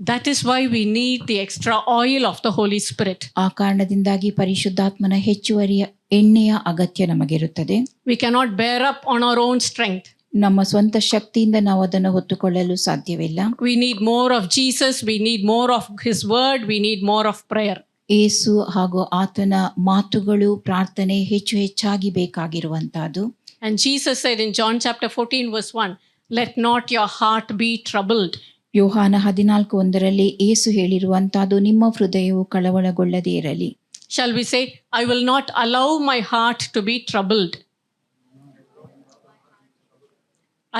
That is why we need the extra oil of the Holy Spirit. ಆ ಕಾರಣದಿಂದಾಗಿ ಪರಿಶುದ್ಧಾತ್ಮನ ಹೆಚ್ಚುವರಿಯ ಎಣ್ಣೆಯ ಅಗತ್ಯ ನಮಗಿರುತ್ತದೆ. We cannot bear up on our own strength. ನಮ್ಮ ಸ್ವಂತ ಶಕ್ತಿಯಿಂದ ನಾವು ಅದನ್ನು ಹೊತ್ತುಕೊಳ್ಳಲು ಸಾಧ್ಯವಿಲ್ಲ. We need more of Jesus, we need more of His word, we need more of prayer. ಯೇಸು ಹಾಗೂ ಆತನ ಮಾತುಗಳು, ಪ್ರಾರ್ಥನೆ ಹೆಚ್ಚಾಗಿ ಬೇಕಾಗಿರುವಂತಹದ್ದು. And Jesus said in John chapter 14 verse 1, let not your heart be troubled. ಯೋಹಾನ 14:1 ಯೇಸು ಹೇಳಿರುವಂತಹದ್ದು, ನಿಮ್ಮ ಹೃದಯವು ಕಳವಳಗೊಳ್ಳದೇ ಇರಲಿ. Shall we say, I will not allow my heart to be troubled.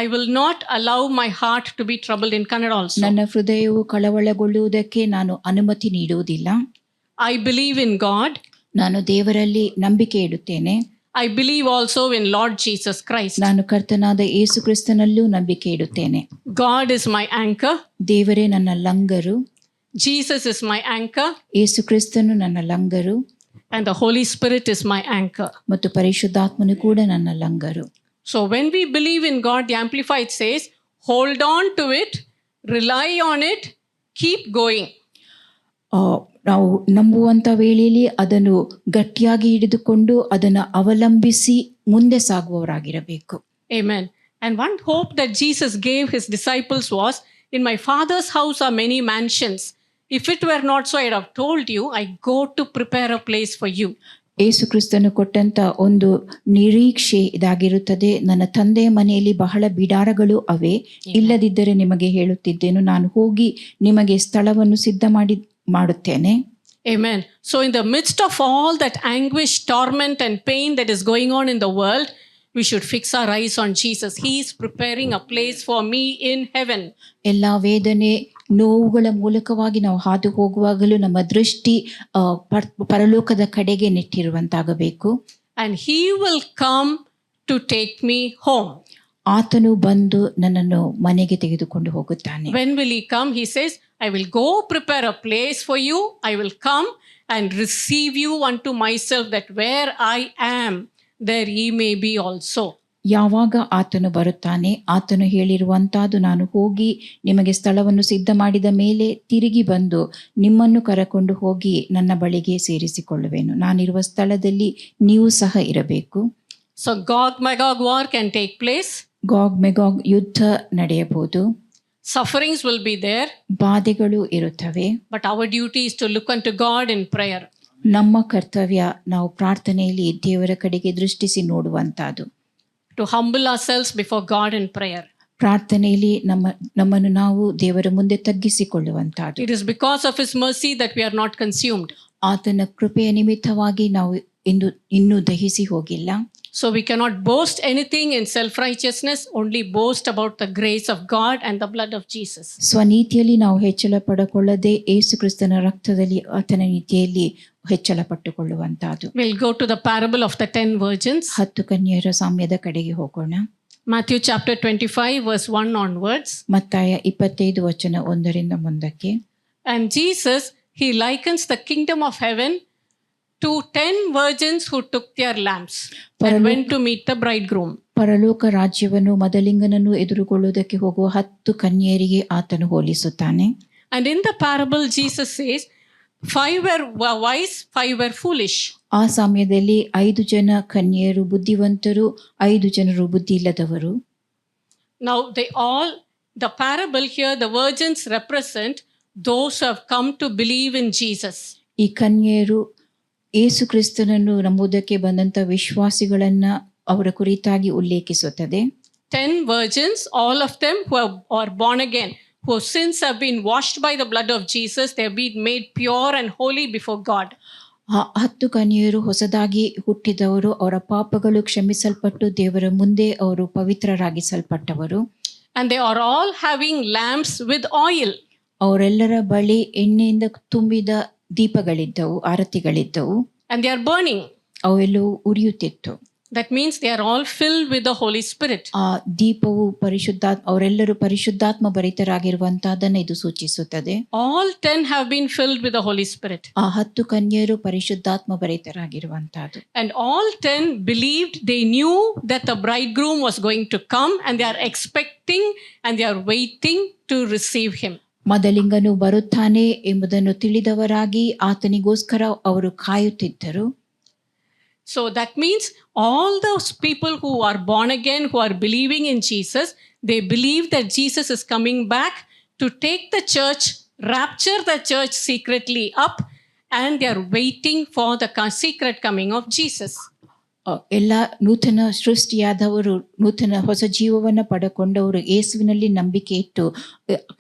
I will not allow my heart to be troubled in Kannada also. ನನ್ನ ಹೃದಯವು ಕಳವಳಗೊಳ್ಳುವುದಕ್ಕೆ ನಾನು ಅನುಮತಿ ನೀಡುವುದಿಲ್ಲ. I believe in God. ನಾನು ದೇವರಲ್ಲಿ ನಂಬಿಕೆ ಇಡುತ್ತೇನೆ. I believe also in Lord Jesus Christ. ನಾನು ಕರ್ತನಾದ ಯೇಸು ಕ್ರಿಸ್ತನಲ್ಲೂ ನಂಬಿಕೆ ಇಡುತ್ತೇನೆ. God is my anchor. ದೇವರೇ ನನ್ನ ಲಂಗರು. Jesus is my anchor. ಯೇಸು ಕ್ರಿಸ್ತನು ನನ್ನ ಲಂಗರು. And the Holy Spirit is my anchor. ಮತ್ತು ಪರಿಶುದ್ಧಾತ್ಮನು ಕೂಡ ನನ್ನ ಲಂಗರು. So when we believe in God, the Amplified says, hold on to it, rely on it, keep going. ನಾವು ನಂಬುವಂತ ವೇಳೆಯಲ್ಲಿ ಅದನ್ನು ಗಟ್ಟಿಯಾಗಿ ಹಿಡಿದುಕೊಂಡು ಅದನ್ನು ಅವಲಂಬಿಸಿ ಮುಂದೆ ಸಾಗುವವರಾಗಿರಬೇಕು. Amen. And one hope that Jesus gave his disciples was, in my Father's house are many mansions. If it were not so, I'd have told you, I go to prepare a place for you. ಯೇಸು ಕ್ರಿಸ್ತನು ಕೊಟ್ಟಂತ ಒಂದು ನಿರೀಕ್ಷೆ ಇದಾಗಿರುತ್ತದೆ, ನನ್ನ ತಂದೆಯ ಮನೆಯಲ್ಲಿ ಬಹಳ ಬಿಡಾರಗಳು ಅವೆ, ಇಲ್ಲದಿದ್ದರೆ ನಿಮಗೆ ಹೇಳುತ್ತಿದ್ದೇನು, ನಾನು ಹೋಗಿ ನಿಮಗೆ ಸ್ಥಳವನ್ನು ಸಿದ್ಧ ಮಾಡುತ್ತೇನೆ. Amen. So in the midst of all that anguish, torment and pain that is going on in the world, we should fix our eyes on Jesus. He is preparing a place for me in heaven. ಎಲ್ಲ ವೇದನೆ ನೋವುಗಳ ಮೂಲಕವಾಗಿ ನಾವು ಹಾದು ಹೋಗುವಾಗಲೂ ನಮ್ಮ ದೃಷ್ಟಿ ಪರಲೋಕದ ಕಡೆಗೆ ನೆಟ್ಟಿರುವಂತಾಗಬೇಕು. And he will come to take me home. ಆತನು ಬಂದು ನನ್ನನ್ನು ಮನೆಗೆ ತೆಗೆದುಕೊಂಡು ಹೋಗುತ್ತಾನೆ. When will he come? He says, I will go prepare a place for you. I will come and receive you unto myself, that where I am, there ye may be also. ಯಾವಾಗ ಆತನು ಬರುತ್ತಾನೆ, ಆತನು ಹೇಳಿರುವಂತಹದ್ದು, ನಾನು ಹೋಗಿ ನಿಮಗೆ ಸ್ಥಳವನ್ನು ಸಿದ್ಧ ಮಾಡಿದ ಮೇಲೆ ತಿರುಗಿ ಬಂದು ನಿಮ್ಮನ್ನು ಕರೆಕೊಂಡು ಹೋಗಿ ನನ್ನ ಬಳಿಗೆ ಸೇರಿಸಿಕೊಳ್ಳುವೆನು. ನಾನಿರುವ ಸ್ಥಳದಲ್ಲಿ ನೀವು ಸಹ ಇರಬೇಕು. So Gog Magog war can take place. ಗಾಗ್ ಮೆಗಾಗ್ ಯುದ್ಧ ನಡೆಯಬಹುದು. Sufferings will be there. ಬಾಧೆಗಳು ಇರುತ್ತವೆ. But our duty is to look unto God in prayer. ನಮ್ಮ ಕರ್ತವ್ಯ ನಾವು ಪ್ರಾರ್ಥನೆಯಲ್ಲಿ ದೇವರ ಕಡೆಗೆ ದೃಷ್ಟಿಸಿ ನೋಡುವಂತಹದ್ದು. To humble ourselves before God in prayer. ಪ್ರಾರ್ಥನೆಯಲ್ಲಿ ನಮ್ಮನ್ನು ನಾವು ದೇವರ ಮುಂದೆ ತಗ್ಗಿಸಿಕೊಳ್ಳುವಂತಹದ್ದು. It is because of His mercy that we are not consumed. ಆತನ ಕೃಪೆಯ ನಿಮಿತ್ತವಾಗಿ ನಾವು ಇನ್ನೂ ದಹಿಸಿ ಹೋಗಿಲ್ಲ. So we cannot boast anything in self-righteousness, only boast about the grace of God and the blood of Jesus. ಸ್ವನೀತಿಯಲ್ಲಿ ನಾವು ಹೆಚ್ಚಳ ಪಡಕೊಳ್ಳದೆ ಯೇಸು ಕ್ರಿಸ್ತನ ರಕ್ತದಲ್ಲಿ ಆತನ ನೀತಿಯಲ್ಲಿ ಹೆಚ್ಚಳ ಪಟ್ಟುಕೊಳ್ಳುವಂತಹದ್ದು. We'll go to the parable of the 10 virgins. 10 ಕನ್ಯೆಯರ ಸಾಮ್ಯದ ಕಡೆಗೆ ಹೋಗೋಣ. Matthew chapter 25 verse 1 onwards. ಮತ್ತಾಯ 25 ವಚನ 1ರಿಂದ ಮುಂದಕ್ಕೆ. And Jesus, he likens the kingdom of heaven to 10 virgins who took their lamps and went to meet the bridegroom. ಪರಲೋಕ ರಾಜ್ಯವನ್ನು ಮದಲಿಂಗನನ್ನು ಎದುರುಗೊಳ್ಳುವುದಕ್ಕೆ ಹೋಗುವ 10 ಕನ್ಯೆಯರಿಗೆ ಆತನು ಹೋಲಿಸುತ್ತಾನೆ. And in the parable Jesus says, 5 were wise, 5 were foolish. ಆ ಸಮಯದಲ್ಲಿ 5 ಜನ ಕನ್ಯೆಯರು ಬುದ್ಧಿವಂತರು, 5 ಜನರು ಬುದ್ಧಿ ಇಲ್ಲದವರು. Now the parable here, the virgins represent those who have come to believe in Jesus. ಈ ಕನ್ಯೆಯರು ಯೇಸು ಕ್ರಿಸ್ತನನ್ನು ನಂಬುವುದಕ್ಕೆ ಬಂದಂತ ವಿಶ್ವಾಸಿಗಳನ್ನ ಅವರ ಕುರಿತಾಗಿ ಉಲ್ಲೇಖಿಸುತ್ತದೆ. 10 virgins, all of them who are born again, whose sins have been washed by the blood of Jesus, they have been made pure and holy before God. 10 ಕನ್ಯೆಯರು ಹೊಸದಾಗಿ ಹುಟ್ಟಿದವರು, ಅವರ ಪಾಪಗಳು ಕ್ಷಮಿಸಲ್ಪಟ್ಟು ದೇವರ ಮುಂದೆ ಅವರು ಪವಿತ್ರರಾಗಿಸಲ್ಪಟ್ಟವರು. And they are all having lamps with oil. ಅವರೆಲ್ಲರ ಬಳಿ ಎಣ್ಣೆಯಿಂದ ತುಂಬಿದ ದೀಪಗಳಿದ್ದವು, ಆರತಿಗಳಿದ್ದವು. and they are burning. ಅವೆಲ್ಲವೂ ಉರಿಯುತ್ತಿತ್ತು. That means they are all filled with the Holy Spirit. ಆ ದೀಪವು ಅವರೆಲ್ಲರೂ ಪರಿಶುದ್ಧಾತ್ಮ ಭರಿತರಾಗಿರುವಂತಹದನ್ನು ಇದು ಸೂಚಿಸುತ್ತದೆ. All 10 have been filled with the Holy Spirit. ಆ 10 ಕನ್ಯೆಯರು ಪರಿಶುದ್ಧಾತ್ಮ ಭರಿತರಾಗಿರುವಂತಹದ್ದು. And all 10 believed, they knew that the bridegroom was going to come, and they are expecting and they are waiting to receive him. ಮದಲಿಂಗನು ಬರುತ್ತಾನೆ ಎಂಬುದನ್ನು ತಿಳಿದವರಾಗಿ ಆತನಿಗೋಸ್ಕರ ಅವರು ಕಾಯುತ್ತಿದ್ದರು. So that means all those people who are born again, who are believing in Jesus, they believe that Jesus is coming back to take the church, rapture the church secretly up, and they are waiting for the secret coming of Jesus. ಎಲ್ಲ ನೂತನ ಸೃಷ್ಟಿಯಾದವರು, ನೂತನ ಹೊಸ ಜೀವವನ್ನು ಪಡೆಕೊಂಡವರು ಯೇಸುವಿನಲ್ಲಿ ನಂಬಿಕೆ ಇಟ್ಟು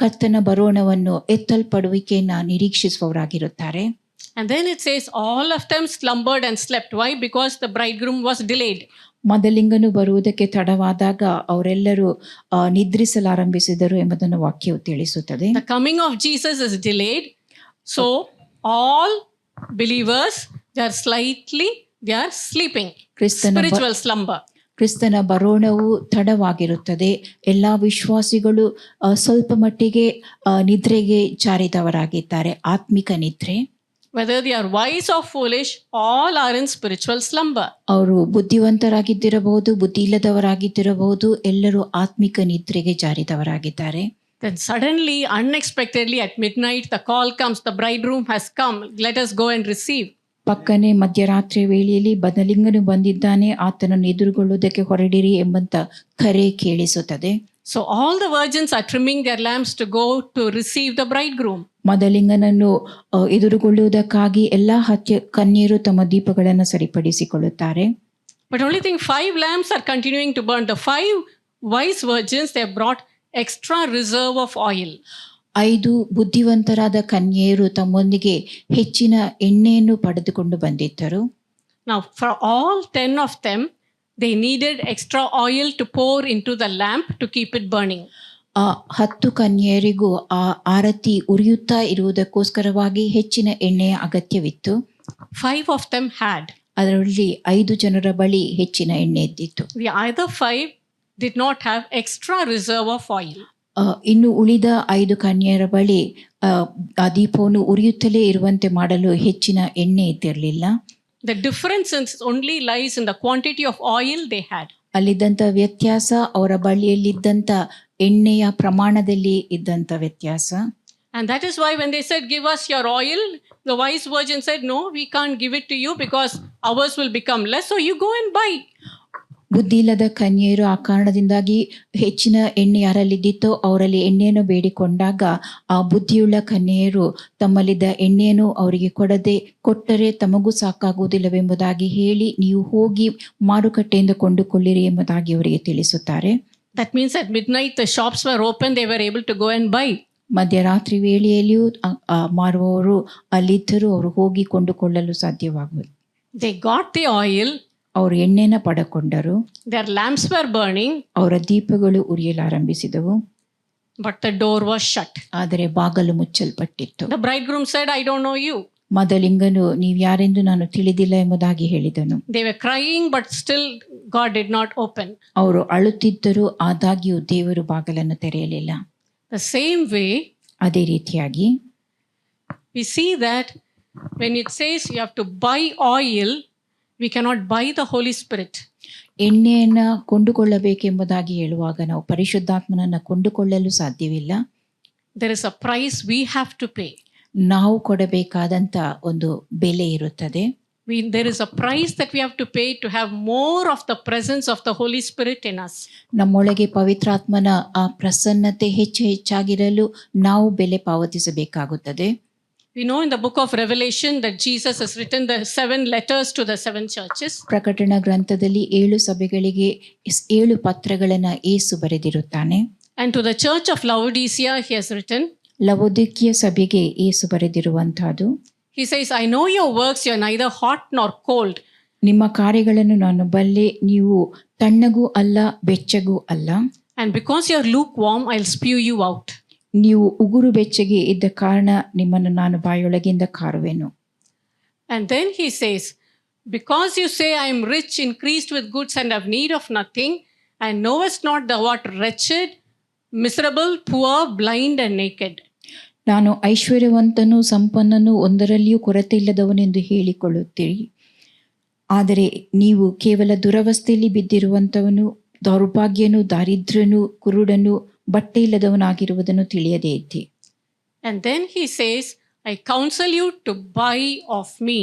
ಕರ್ತನ ಬರೋಣವನ್ನು ಎತ್ತಲ್ಪಡುವಿಕೆಯನ್ನು ನಿರೀಕ್ಷಿಸುವವರಾಗಿರುತ್ತಾರೆ. And then it says all of them slumbered and slept. Why? Because the bridegroom was delayed. ಮದಲಿಂಗನು ಬರುವುದಕ್ಕೆ ತಡವಾದಾಗ ಅವರೆಲ್ಲರೂ ನಿದ್ರಿಸಲಾರಂಭಿಸಿದರು ಎಂಬುದನ್ನು ವಾಕ್ಯವು ತಿಳಿಸುತ್ತದೆ. The coming of Jesus is delayed. So all believers, they are sleeping. Spiritual slumber. ಕ್ರಿಸ್ತನ ಬರೋಣವು ತಡವಾಗಿರುತ್ತದೆ. ಎಲ್ಲ ವಿಶ್ವಾಸಿಗಳು ಸ್ವಲ್ಪ ಮಟ್ಟಿಗೆ ನಿದ್ರೆಗೆ ಜಾರಿದವರಾಗಿದ್ದಾರೆ, ಆತ್ಮಿಕ ನಿದ್ರೆ. Whether they are wise or foolish, all are in spiritual slumber. ಅವರು ಬುದ್ಧಿವಂತರಾಗಿದ್ದಿರಬಹುದು, ಬುದ್ಧಿ ಇಲ್ಲದವರಾಗಿದ್ದಿರಬಹುದು, ಎಲ್ಲರೂ ಆತ್ಮಿಕ ನಿದ್ರೆಗೆ ಜಾರಿದವರಾಗಿದ್ದಾರೆ. Then suddenly, unexpectedly at midnight, the call comes, the bridegroom has come, let us go and receive. ಪಕ್ಕನೆ ಮಧ್ಯರಾತ್ರಿ ವೇಳೆಯಲ್ಲಿ ಬದಲಿಂಗನು ಬಂದಿದ್ದಾನೆ, ಆತನನ್ನು ಎದುರುಗೊಳ್ಳುವುದಕ್ಕೆ ಹೊರಡಿರಿ ಎಂಬಂತ ಕರೆ ಕೇಳಿಸುತ್ತದೆ. So all the virgins are trimming their lamps to go to receive the bridegroom. ಮದಲಿಂಗನನ್ನು ಎದುರುಗೊಳ್ಳುವುದಕ್ಕಾಗಿ ಎಲ್ಲಾ 10 ಕನ್ಯೆಯರು ತಮ್ಮ ದೀಪಗಳನ್ನು ಸರಿಪಡಿಸಿಕೊಳ್ಳುತ್ತಾರೆ. But only thing, 5 lamps are continuing to burn. The 5 wise virgins, they have brought extra reserve of oil. 5 ಬುದ್ಧಿವಂತರಾದ ಕನ್ಯೆಯರು ತಮ್ಮೊಂದಿಗೆ ಹೆಚ್ಚಿನ ಎಣ್ಣೆಯನ್ನು ಪಡೆದುಕೊಂಡು ಬಂದಿದ್ದರು. Now for all 10 of them, they needed extra oil to pour into the lamp to keep it burning. ಆ 10 ಕನ್ಯೆಯರಿಗೂ ಆ ಆರತಿ ಉರಿಯುತ್ತಾ ಇರುವುದಕ್ಕೋಸ್ಕರವಾಗಿ ಹೆಚ್ಚಿನ ಎಣ್ಣೆಯ ಅಗತ್ಯವಿತ್ತು. 5 of them had. ಅದರಲ್ಲಿ 5 ಜನರ ಬಳಿ ಹೆಚ್ಚಿನ ಎಣ್ಣೆ ಇದ್ದಿತ್ತು. The other 5 did not have extra reserve of oil. ಇನ್ನು ಉಳಿದ 5 ಕನ್ಯೆಯರ ಬಳಿ ಆ ದೀಪವನ್ನು ಉರಿಯುತ್ತಲೇ ಇರುವಂತೆ ಮಾಡಲು ಹೆಚ್ಚಿನ ಎಣ್ಣೆ ಇದ್ದಿರಲಿಲ್ಲ. The difference only lies in the quantity of oil they had. ಅಲ್ಲಿದ್ದಂಥ ವ್ಯತ್ಯಾಸ ಅವರ ಬಳಿಯಲ್ಲಿದ್ದಂಥ ಎಣ್ಣೆಯ ಪ್ರಮಾಣದಲ್ಲಿ ಇದ್ದಂಥ ವ್ಯತ್ಯಾಸ. And that is why when they said, give us your oil, the wise virgin said, no, we can't give it to you because ours will become less, so you go and buy. ಬುದ್ಧಿ ಇಲ್ಲದ ಕನ್ಯೆಯರು ಆ ಕಾರಣದಿಂದಾಗಿ ಹೆಚ್ಚಿನ ಎಣ್ಣೆ ಯಾರಲ್ಲಿದ್ದಿತ್ತೋ ಅವರಲ್ಲಿ ಎಣ್ಣೆಯನ್ನು ಬೇಡಿಕೊಂಡಾಗ ಆ ಬುದ್ಧಿಯುಳ್ಳ ಕನ್ಯೆಯರು ತಮ್ಮಲ್ಲಿದ್ದ ಎಣ್ಣೆಯನ್ನು ಅವರಿಗೆ ಕೊಟ್ಟರೆ ತಮಗೂ ಸಾಕಾಗುವುದಿಲ್ಲವೆಂಬುದಾಗಿ ಹೇಳಿ, ನೀವು ಹೋಗಿ ಮಾರುಕಟ್ಟೆಯಿಂದ ಕೊಂಡುಕೊಳ್ಳಿರಿ ಎಂಬುದಾಗಿ ಅವರಿಗೆ ತಿಳಿಸುತ್ತಾರೆ. That means at midnight the shops were open, they were able to go and buy. ಮಧ್ಯರಾತ್ರಿ ವೇಳೆಯಲ್ಲಿಯೂ ಮಾರುವವರು ಅಲ್ಲಿದ್ದರೂ ಅವರು ಹೋಗಿ ಕೊಂಡುಕೊಳ್ಳಲು ಸಾಧ್ಯವಾಗುವುದು. They got the oil. ಅವರು ಎಣ್ಣೆನ ಪಡೆಕೊಂಡರು. Their lamps were burning. ಅವರ ದೀಪಗಳು ಉರಿಯಲಾರಂಭಿಸಿದವು. But the door was shut. ಆದರೆ ಬಾಗಲು ಮುಚ್ಚಲ್ಪಟ್ಟಿತ್ತು. The bridegroom said, I don't know you. ಮದಲಿಂಗನು ನೀವು ಯಾರೆಂದು ನಾನು ತಿಳಿದಿಲ್ಲ ಎಂಬುದಾಗಿ ಹೇಳಿದನು. They were crying, but still God did not open. ಅವರು ಅಳುತ್ತಿದ್ದರು, ಆದಾಗ್ಯೂ ದೇವರು ಬಾಗಲನ್ನು ತೆರೆಯಲಿಲ್ಲ. The same way, ಅದೇ ರೀತಿಯಾಗಿ we see that when it says you have to buy oil, we cannot buy the Holy Spirit. ಎಣ್ಣೆಯನ್ನ ಕೊಂಡುಕೊಳ್ಳಬೇಕೆಂಬುದಾಗಿ ಹೇಳುವಾಗ ನಾವು ಪರಿಶುದ್ಧಾತ್ಮನನ್ನ ಕೊಂಡುಕೊಳ್ಳಲು ಸಾಧ್ಯವಿಲ್ಲ. There is a price we have to pay. ನಾವು ಕೊಡಬೇಕಾದಂತ ಒಂದು ಬೆಲೆ ಇರುತ್ತದೆ. There is a price that we have to pay to have more of the presence of the Holy Spirit in us. ನಮ್ಮೊಳಗೆ ಪವಿತ್ರಾತ್ಮನ ಆ ಪ್ರಸನ್ನತೆ ಹೆಚ್ಚಾಗಿರಲು ನಾವು ಬೆಲೆ ಪಾವತಿಸಬೇಕಾಗುತ್ತದೆ. We know in the book of Revelation that Jesus has written the 7 letters to the 7 churches. ಪ್ರಕಟಣಾ ಗ್ರಂಥದಲ್ಲಿ 7 ಸಭೆಗಳಿಗೆ 7 ಪತ್ರಗಳನ್ನು ಯೇಸು ಬರೆದಿರುತ್ತಾನೆ. And to the church of Laodicea he has written, ಲವೋದಿಕೀಯ ಸಭೆಗೆ ಯೇಸು ಬರೆದಿರುವಂತಹದ್ದು, he says, I know your works, you are neither hot nor cold. ನಿಮ್ಮ ಕಾರ್ಯಗಳನ್ನು ನಾನು ಬಲ್ಲೆ, ನೀವು ತಣ್ಣಗೂ ಅಲ್ಲ ಬೆಚ್ಚಗೂ ಅಲ್ಲ. And because you are lukewarm, I'll spew you out. ನೀವು ಉಗುರು ಬೆಚ್ಚಗೆ ಇದ್ದ ಕಾರಣ ನಿಮ್ಮನ್ನು ನಾನು ಬಾಯೊಳಗಿಂದ ಕಾರುವೆನು. And then he says, because you say, I am rich, increased with goods, and have need of nothing, and knowest not thou art wretched, miserable, poor, blind, and naked. ನಾನು ಐಶ್ವರ್ಯವಂತನು, ಸಂಪನ್ನನು, ಒಂದರಲ್ಲಿಯೂ ಕೊರತೆ ಇಲ್ಲದವನೆಂದು ಹೇಳಿಕೊಳ್ಳುತ್ತೀರಿ. ಆದರೆ ನೀವು ಕೇವಲ ದುರವಸ್ಥೆಯಲ್ಲಿ ಬಿದ್ದಿರುವಂಥವನು, ದೌರ್ಭಾಗ್ಯನು, ದಾರಿದ್ರ್ಯನು, ಕುರುಡನು, ಬಟ್ಟೆ ಇಲ್ಲದವನಾಗಿರುವುದನ್ನು ತಿಳಿಯದೇ ಇದ್ದಿ. And then he says, I counsel you to buy of me.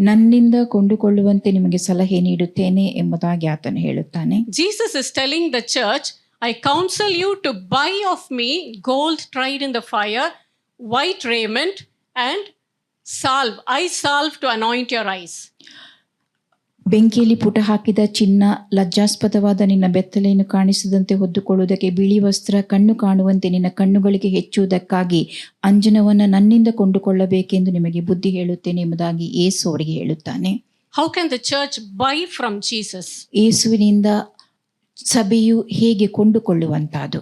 ನನ್ನಿಂದ ಕೊಂಡುಕೊಳ್ಳುವಂತೆ ನಿಮಗೆ ಸಲಹೆ ನೀಡುತ್ತೇನೆ ಎಂಬುದಾಗಿ ಆತನು ಹೇಳುತ್ತಾನೆ. Jesus is telling the church, I counsel you to buy of me gold tried in the fire, white raiment, and salve. I salve to anoint your eyes. ಬೆಂಕಿಯಲ್ಲಿ ಪುಟ ಹಾಕಿದ ಚಿನ್ನ, ಲಜ್ಜಾಸ್ಪದವಾದ ನಿನ್ನ ಬೆತ್ತಲೆಯನ್ನು ಕಾಣಿಸದಂತೆ ಹೊದ್ದುಕೊಳ್ಳುವುದಕ್ಕೆ ಬಿಳಿ ವಸ್ತ್ರ, ಕಣ್ಣು ಕಾಣುವಂತೆ ನಿನ್ನ ಕಣ್ಣುಗಳಿಗೆ ಹೆಚ್ಚುವುದಕ್ಕಾಗಿ ಅಂಜನವನ್ನು ನನ್ನಿಂದ ಕೊಂಡುಕೊಳ್ಳಬೇಕೆಂದು ನಿಮಗೆ ಬುದ್ಧಿ ಹೇಳುತ್ತೇನೆ ಎಂಬುದಾಗಿ ಯೇಸು ಅವರಿಗೆ ಹೇಳುತ್ತಾನೆ. How can the church buy from Jesus? ಯೇಸುವಿನಿಂದ ಸಭೆಯು ಹೇಗೆ ಕೊಂಡುಕೊಳ್ಳುವಂತಹದ್ದು?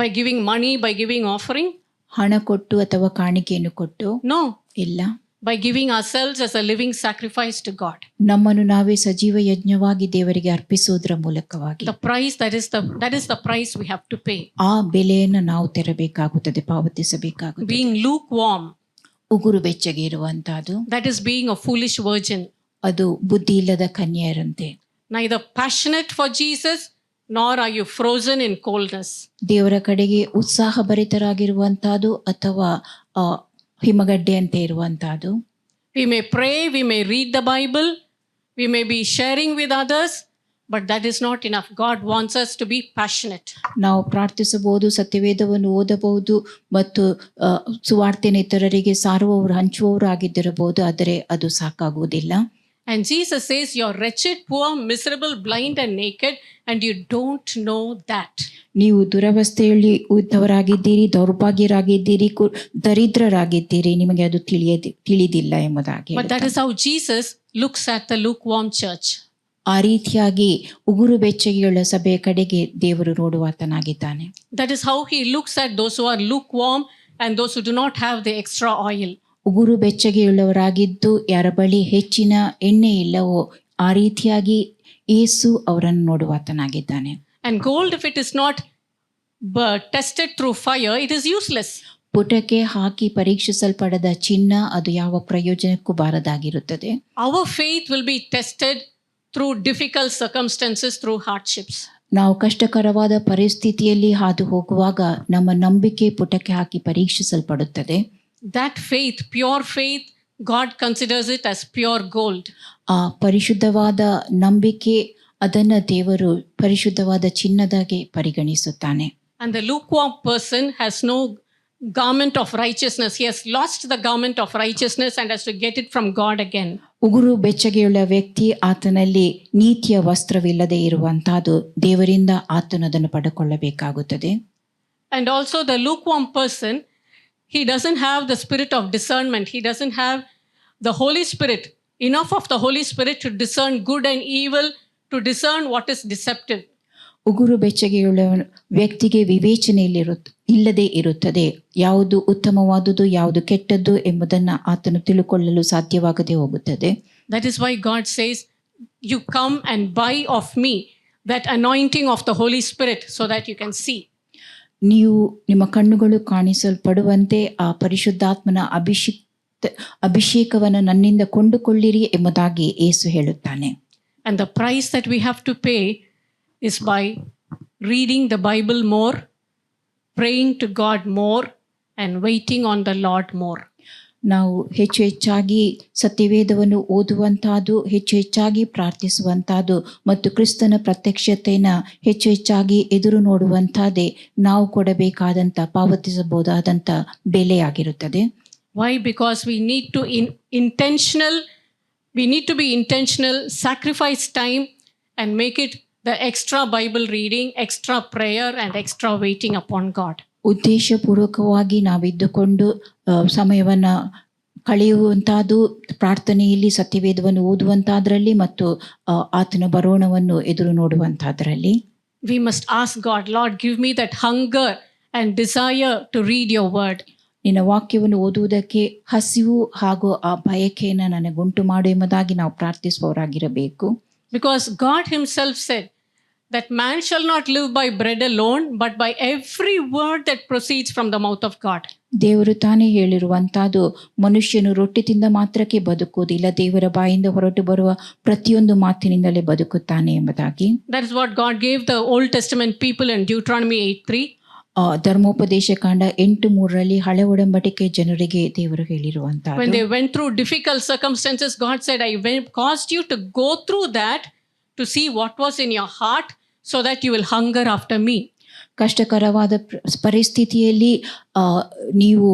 By giving money, by giving offering? ಹಣ ಕೊಟ್ಟು ಅಥವಾ ಕಾಣಿಕೆಯನ್ನು ಕೊಟ್ಟು? No. ಇಲ್ಲ. By giving ourselves as a living sacrifice to God. ನಮ್ಮನ್ನು ನಾವೇ ಸಜೀವ ಯಜ್ಞವಾಗಿ ದೇವರಿಗೆ ಅರ್ಪಿಸುವುದರ ಮೂಲಕವಾಗಿ. The price, that is the price we have to pay. ಆ ಬೆಲೆಯನ್ನು ನಾವು ತೆರಬೇಕಾಗುತ್ತದೆ, ಪಾವತಿಸಬೇಕಾಗುತ್ತದೆ. Being lukewarm. ಉಗುರು ಬೆಚ್ಚಗೆ ಇರುವಂತಹದ್ದು. That is being a foolish virgin. ಅದು ಬುದ್ಧಿ ಇಲ್ಲದ ಕನ್ಯೆಯರಂತೆ. Neither passionate for Jesus, nor are you frozen in coldness. ದೇವರ ಕಡೆಗೆ ಉತ್ಸಾಹಭರಿತರಾಗಿರುವಂತಹದ್ದು ಅಥವಾ ಹಿಮಗಡ್ಡೆಯಂತೆ ಇರುವಂತಹದ್ದು. We may pray, we may read the Bible, we may be sharing with others, but that is not enough. God wants us to be passionate. ನಾವು ಪ್ರಾರ್ಥಿಸಬಹುದು, ಸತ್ಯವೇದವನ್ನು ಓದಬಹುದು ಮತ್ತು ಸುವಾರ್ತೆಯನ್ನು ಇತರರಿಗೆ ಸಾರುವವರು, ಹಂಚುವವರು ಆಗಿದ್ದಿರಬಹುದು, ಆದರೆ ಅದು ಸಾಕಾಗುವುದಿಲ್ಲ. And Jesus says, you're wretched, poor, miserable, blind, and naked, and you don't know that. ನೀವು ದುರವಸ್ಥೆಯಲ್ಲಿ ಇದ್ದವರಾಗಿದ್ದೀರಿ, ದೌರ್ಭಾಗ್ಯರಾಗಿದ್ದೀರಿ, ದರಿದ್ರರಾಗಿದ್ದೀರಿ, ನಿಮಗೆ ಅದು ತಿಳಿದಿಲ್ಲ ಎಂಬುದಾಗಿ. But that is how Jesus looks at the lukewarm church. ಆ ರೀತಿಯಾಗಿ ಉಗುರು ಬೆಚ್ಚಗೆಯುಳ್ಳ ಸಭೆಯ ಕಡೆಗೆ ದೇವರು ನೋಡುವಾತನಾಗಿದ್ದಾನೆ. That is how he looks at those who are lukewarm and those who do not have the extra oil. ಉಗುರು ಬೆಚ್ಚಗೆಯುಳ್ಳವರಾಗಿದ್ದು ಯಾರ ಬಳಿ ಹೆಚ್ಚಿನ ಎಣ್ಣೆ ಇಲ್ಲವೋ ಆ ರೀತಿಯಾಗಿ ಯೇಸು ಅವರನ್ನು ನೋಡುವಾತನಾಗಿದ್ದಾನೆ. And gold, if it is not tested through fire, it is useless. ಪುಟಕ್ಕೆ ಹಾಕಿ ಪರೀಕ್ಷಿಸಲ್ಪಡದ ಚಿನ್ನ ಅದು ಯಾವ ಪ್ರಯೋಜನಕ್ಕೂ ಬಾರದಾಗಿರುತ್ತದೆ. Our faith will be tested through difficult circumstances, through hardships. ನಾವು ಕಷ್ಟಕರವಾದ ಪರಿಸ್ಥಿತಿಯಲ್ಲಿ ಹಾದು ಹೋಗುವಾಗ ನಮ್ಮ ನಂಬಿಕೆ ಪುಟಕ್ಕೆ ಹಾಕಿ ಪರೀಕ್ಷಿಸಲ್ಪಡುತ್ತದೆ. That faith, pure faith, God considers it as pure gold. ಆ ಪರಿಶುದ್ಧವಾದ ನಂಬಿಕೆ ಅದನ್ನು ದೇವರು ಪರಿಶುದ್ಧವಾದ ಚಿನ್ನದಾಗಿ ಪರಿಗಣಿಸುತ್ತಾನೆ. And the lukewarm person has no garment of righteousness. He has lost the garment of righteousness and has to get it from God again. ಉಗುರು ಬೆಚ್ಚಗೆಯುಳ್ಳ ವ್ಯಕ್ತಿ ಆತನಲ್ಲಿ ನೀತಿಯ ವಸ್ತ್ರವಿಲ್ಲದೆ ಇರುವಂತಹದ್ದು ದೇವರಿಂದ ಆತನು ಅದನ್ನು ಪಡೆದುಕೊಳ್ಳಬೇಕಾಗುತ್ತದೆ. And also the lukewarm person, he doesn't have the spirit of discernment. He doesn't have the Holy Spirit, enough of the Holy Spirit to discern good and evil, to discern what is deceptive. ಉಗುರು ಬೆಚ್ಚಗೆಯುಳ್ಳ ವ್ಯಕ್ತಿಗೆ ವಿವೇಚನೆ ಇಲ್ಲದೆ ಇರುತ್ತದೆ. ಯಾವುದು ಉತ್ತಮವಾದುದು, ಯಾವುದು ಕೆಟ್ಟದ್ದು ಎಂಬುದನ್ನು ಆತನು ತಿಳುಕೊಳ್ಳಲು ಸಾಧ್ಯವಾಗದೆ ಹೋಗುತ್ತದೆ. That is why God says, you come and buy of me that anointing of the Holy Spirit so that you can see. ನೀವು ನಿಮ್ಮ ಕಣ್ಣುಗಳು ಕಾಣಿಸಲ್ಪಡುವಂತೆ ಆ ಪರಿಶುದ್ಧಾತ್ಮನ ಅಭಿಷೇಕವನ್ನು ನನ್ನಿಂದ ಕೊಂಡುಕೊಳ್ಳಿರಿ ಎಂಬುದಾಗಿ ಯೇಸು ಹೇಳುತ್ತಾನೆ. And the price that we have to pay is by reading the Bible more, praying to God more, and waiting on the Lord more. ನಾವು ಹೆಚ್ಚು ಹೆಚ್ಚಾಗಿ ಸತ್ಯವೇದವನ್ನು ಓದುವಂತಹದ್ದು, ಹೆಚ್ಚು ಹೆಚ್ಚಾಗಿ ಪ್ರಾರ್ಥಿಸುವಂತಹದ್ದು ಮತ್ತು ಕ್ರಿಸ್ತನ ಪ್ರತ್ಯಕ್ಷತೆಯನ್ನು ಹೆಚ್ಚು ಹೆಚ್ಚಾಗಿ ಎದುರು ನೋಡುವಂತಹದ್ದೇ ನಾವು ಕೊಡಬೇಕಾದಂಥ ಪಾವತಿಸಬಹುದಾದಂಥ ಬೆಲೆಯಾಗಿರುತ್ತದೆ. Why? Because we need to be intentional, sacrifice time and make it the extra Bible reading, extra prayer, and extra waiting upon God. ಉದ್ದೇಶಪೂರ್ವಕವಾಗಿ ನಾವಿದ್ದುಕೊಂಡು ಸಮಯವನ್ನು ಕಳೆಯುವಂತಹದ್ದು ಪ್ರಾರ್ಥನೆಯಲ್ಲಿ, ಸತ್ಯವೇದವನ್ನು ಓದುವಂತಹದ್ರಲ್ಲಿ ಮತ್ತು ಆತನ ಬರೋಣವನ್ನು ಎದುರು ನೋಡುವಂತಹದ್ರಲ್ಲಿ. We must ask God, Lord, give me that hunger and desire to read your word. ನಿನ್ನ ವಾಕ್ಯವನ್ನು ಓದುವುದಕ್ಕೆ ಹಸಿವು ಹಾಗೂ ಆ ಬಯಕೆಯನ್ನು ನನಗುಂಟು ಮಾಡು ಎಂಬುದಾಗಿ ನಾವು ಪ್ರಾರ್ಥಿಸುವವರಾಗಿರಬೇಕು. Because God himself said that man shall not live by bread alone, but by every word that proceeds from the mouth of God. ದೇವರು ತಾನೇ ಹೇಳಿರುವಂತಹದ್ದು, ಮನುಷ್ಯನು ರೊಟ್ಟಿ ತಿಂದ ಮಾತ್ರಕ್ಕೆ ಬದುಕುವುದಿಲ್ಲ, ದೇವರ ಬಾಯಿಂದ ಹೊರಟು ಬರುವ ಪ್ರತಿಯೊಂದು ಮಾತಿನಿಂದಲೇ ಬದುಕುತ್ತಾನೆ ಎಂಬುದಾಗಿ. That is what God gave the Old Testament people in Deuteronomy 8:3. ಧರ್ಮೋಪದೇಶ ಕಾಂಡ 8:3 ಹಳೆ ಒಡಂಬಡಿಕೆ ಜನರಿಗೆ ದೇವರು When ಹೇಳಿರುವಂತಹದ್ದು. they went through difficult circumstances, God said, I caused you to go through that to see what was in your heart so that you will hunger after me. ಕಷ್ಟಕರವಾದ ಪರಿಸ್ಥಿತಿಯಲ್ಲಿ ನೀವು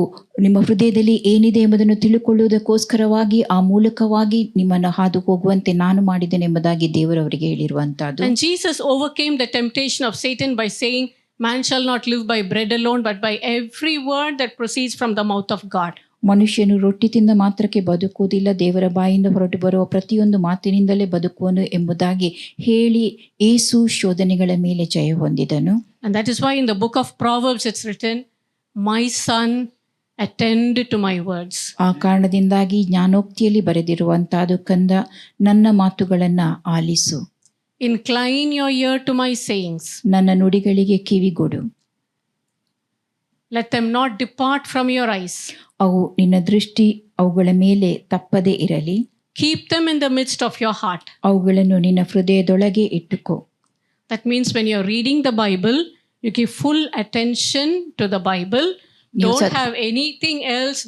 ನಿಮ್ಮ ಹೃದಯದಲ್ಲಿ ಏನಿದೆ ಎಂಬುದನ್ನು ತಿಳುಕೊಳ್ಳುವುದಕ್ಕೋಸ್ಕರವಾಗಿ ಆ ಮೂಲಕವಾಗಿ ನಿಮ್ಮನ್ನು ಹಾದು ಹೋಗುವಂತೆ ನಾನು ಮಾಡಿದ್ದೇನೆ ಎಂಬುದಾಗಿ ದೇವರವರಿಗೆ ಹೇಳಿರುವಂತಹದ್ದು. And Jesus overcame the temptation of Satan by saying, man shall not live by bread alone, but by every word that proceeds from the mouth of God. ಮನುಷ್ಯನು ರೊಟ್ಟಿ ತಿಂದ ಮಾತ್ರಕ್ಕೆ ಬದುಕುವುದಿಲ್ಲ, ದೇವರ ಬಾಯಿಂದ ಹೊರಟು ಬರುವ ಪ್ರತಿಯೊಂದು ಮಾತಿನಿಂದಲೇ ಬದುಕುವನು ಎಂಬುದಾಗಿ ಹೇಳಿ ಏಸು ಶೋಧನೆಗಳ ಮೇಲೆ ಜಯ ಹೊಂದಿದನು. And that is why in the book of Proverbs it's written, my son, attend to my words. ಆ ಕಾರಣದಿಂದಾಗಿ ಜ್ಞಾನೋಕ್ತಿಯಲ್ಲಿ ಬರೆದಿರುವಂತಹದ್ದು, ಕಂದ ನನ್ನ ಮಾತುಗಳನ್ನು ಆಲಿಸು, Incline your ear to my sayings. ನನ್ನ ನುಡಿಗಳಿಗೆ ಕಿವಿಗೊಡು, Let them not depart from your eyes. ಅವು ನಿನ್ನ ದೃಷ್ಟಿ ಅವುಗಳ ಮೇಲೆ ತಪ್ಪದೇ ಇರಲಿ, Keep them in the midst of your heart. ಅವುಗಳನ್ನು ನಿನ್ನ ಹೃದಯದೊಳಗೆ ಇಟ್ಟುಕೋ. That means when you're reading the Bible, you give full attention to the Bible. Don't have anything else.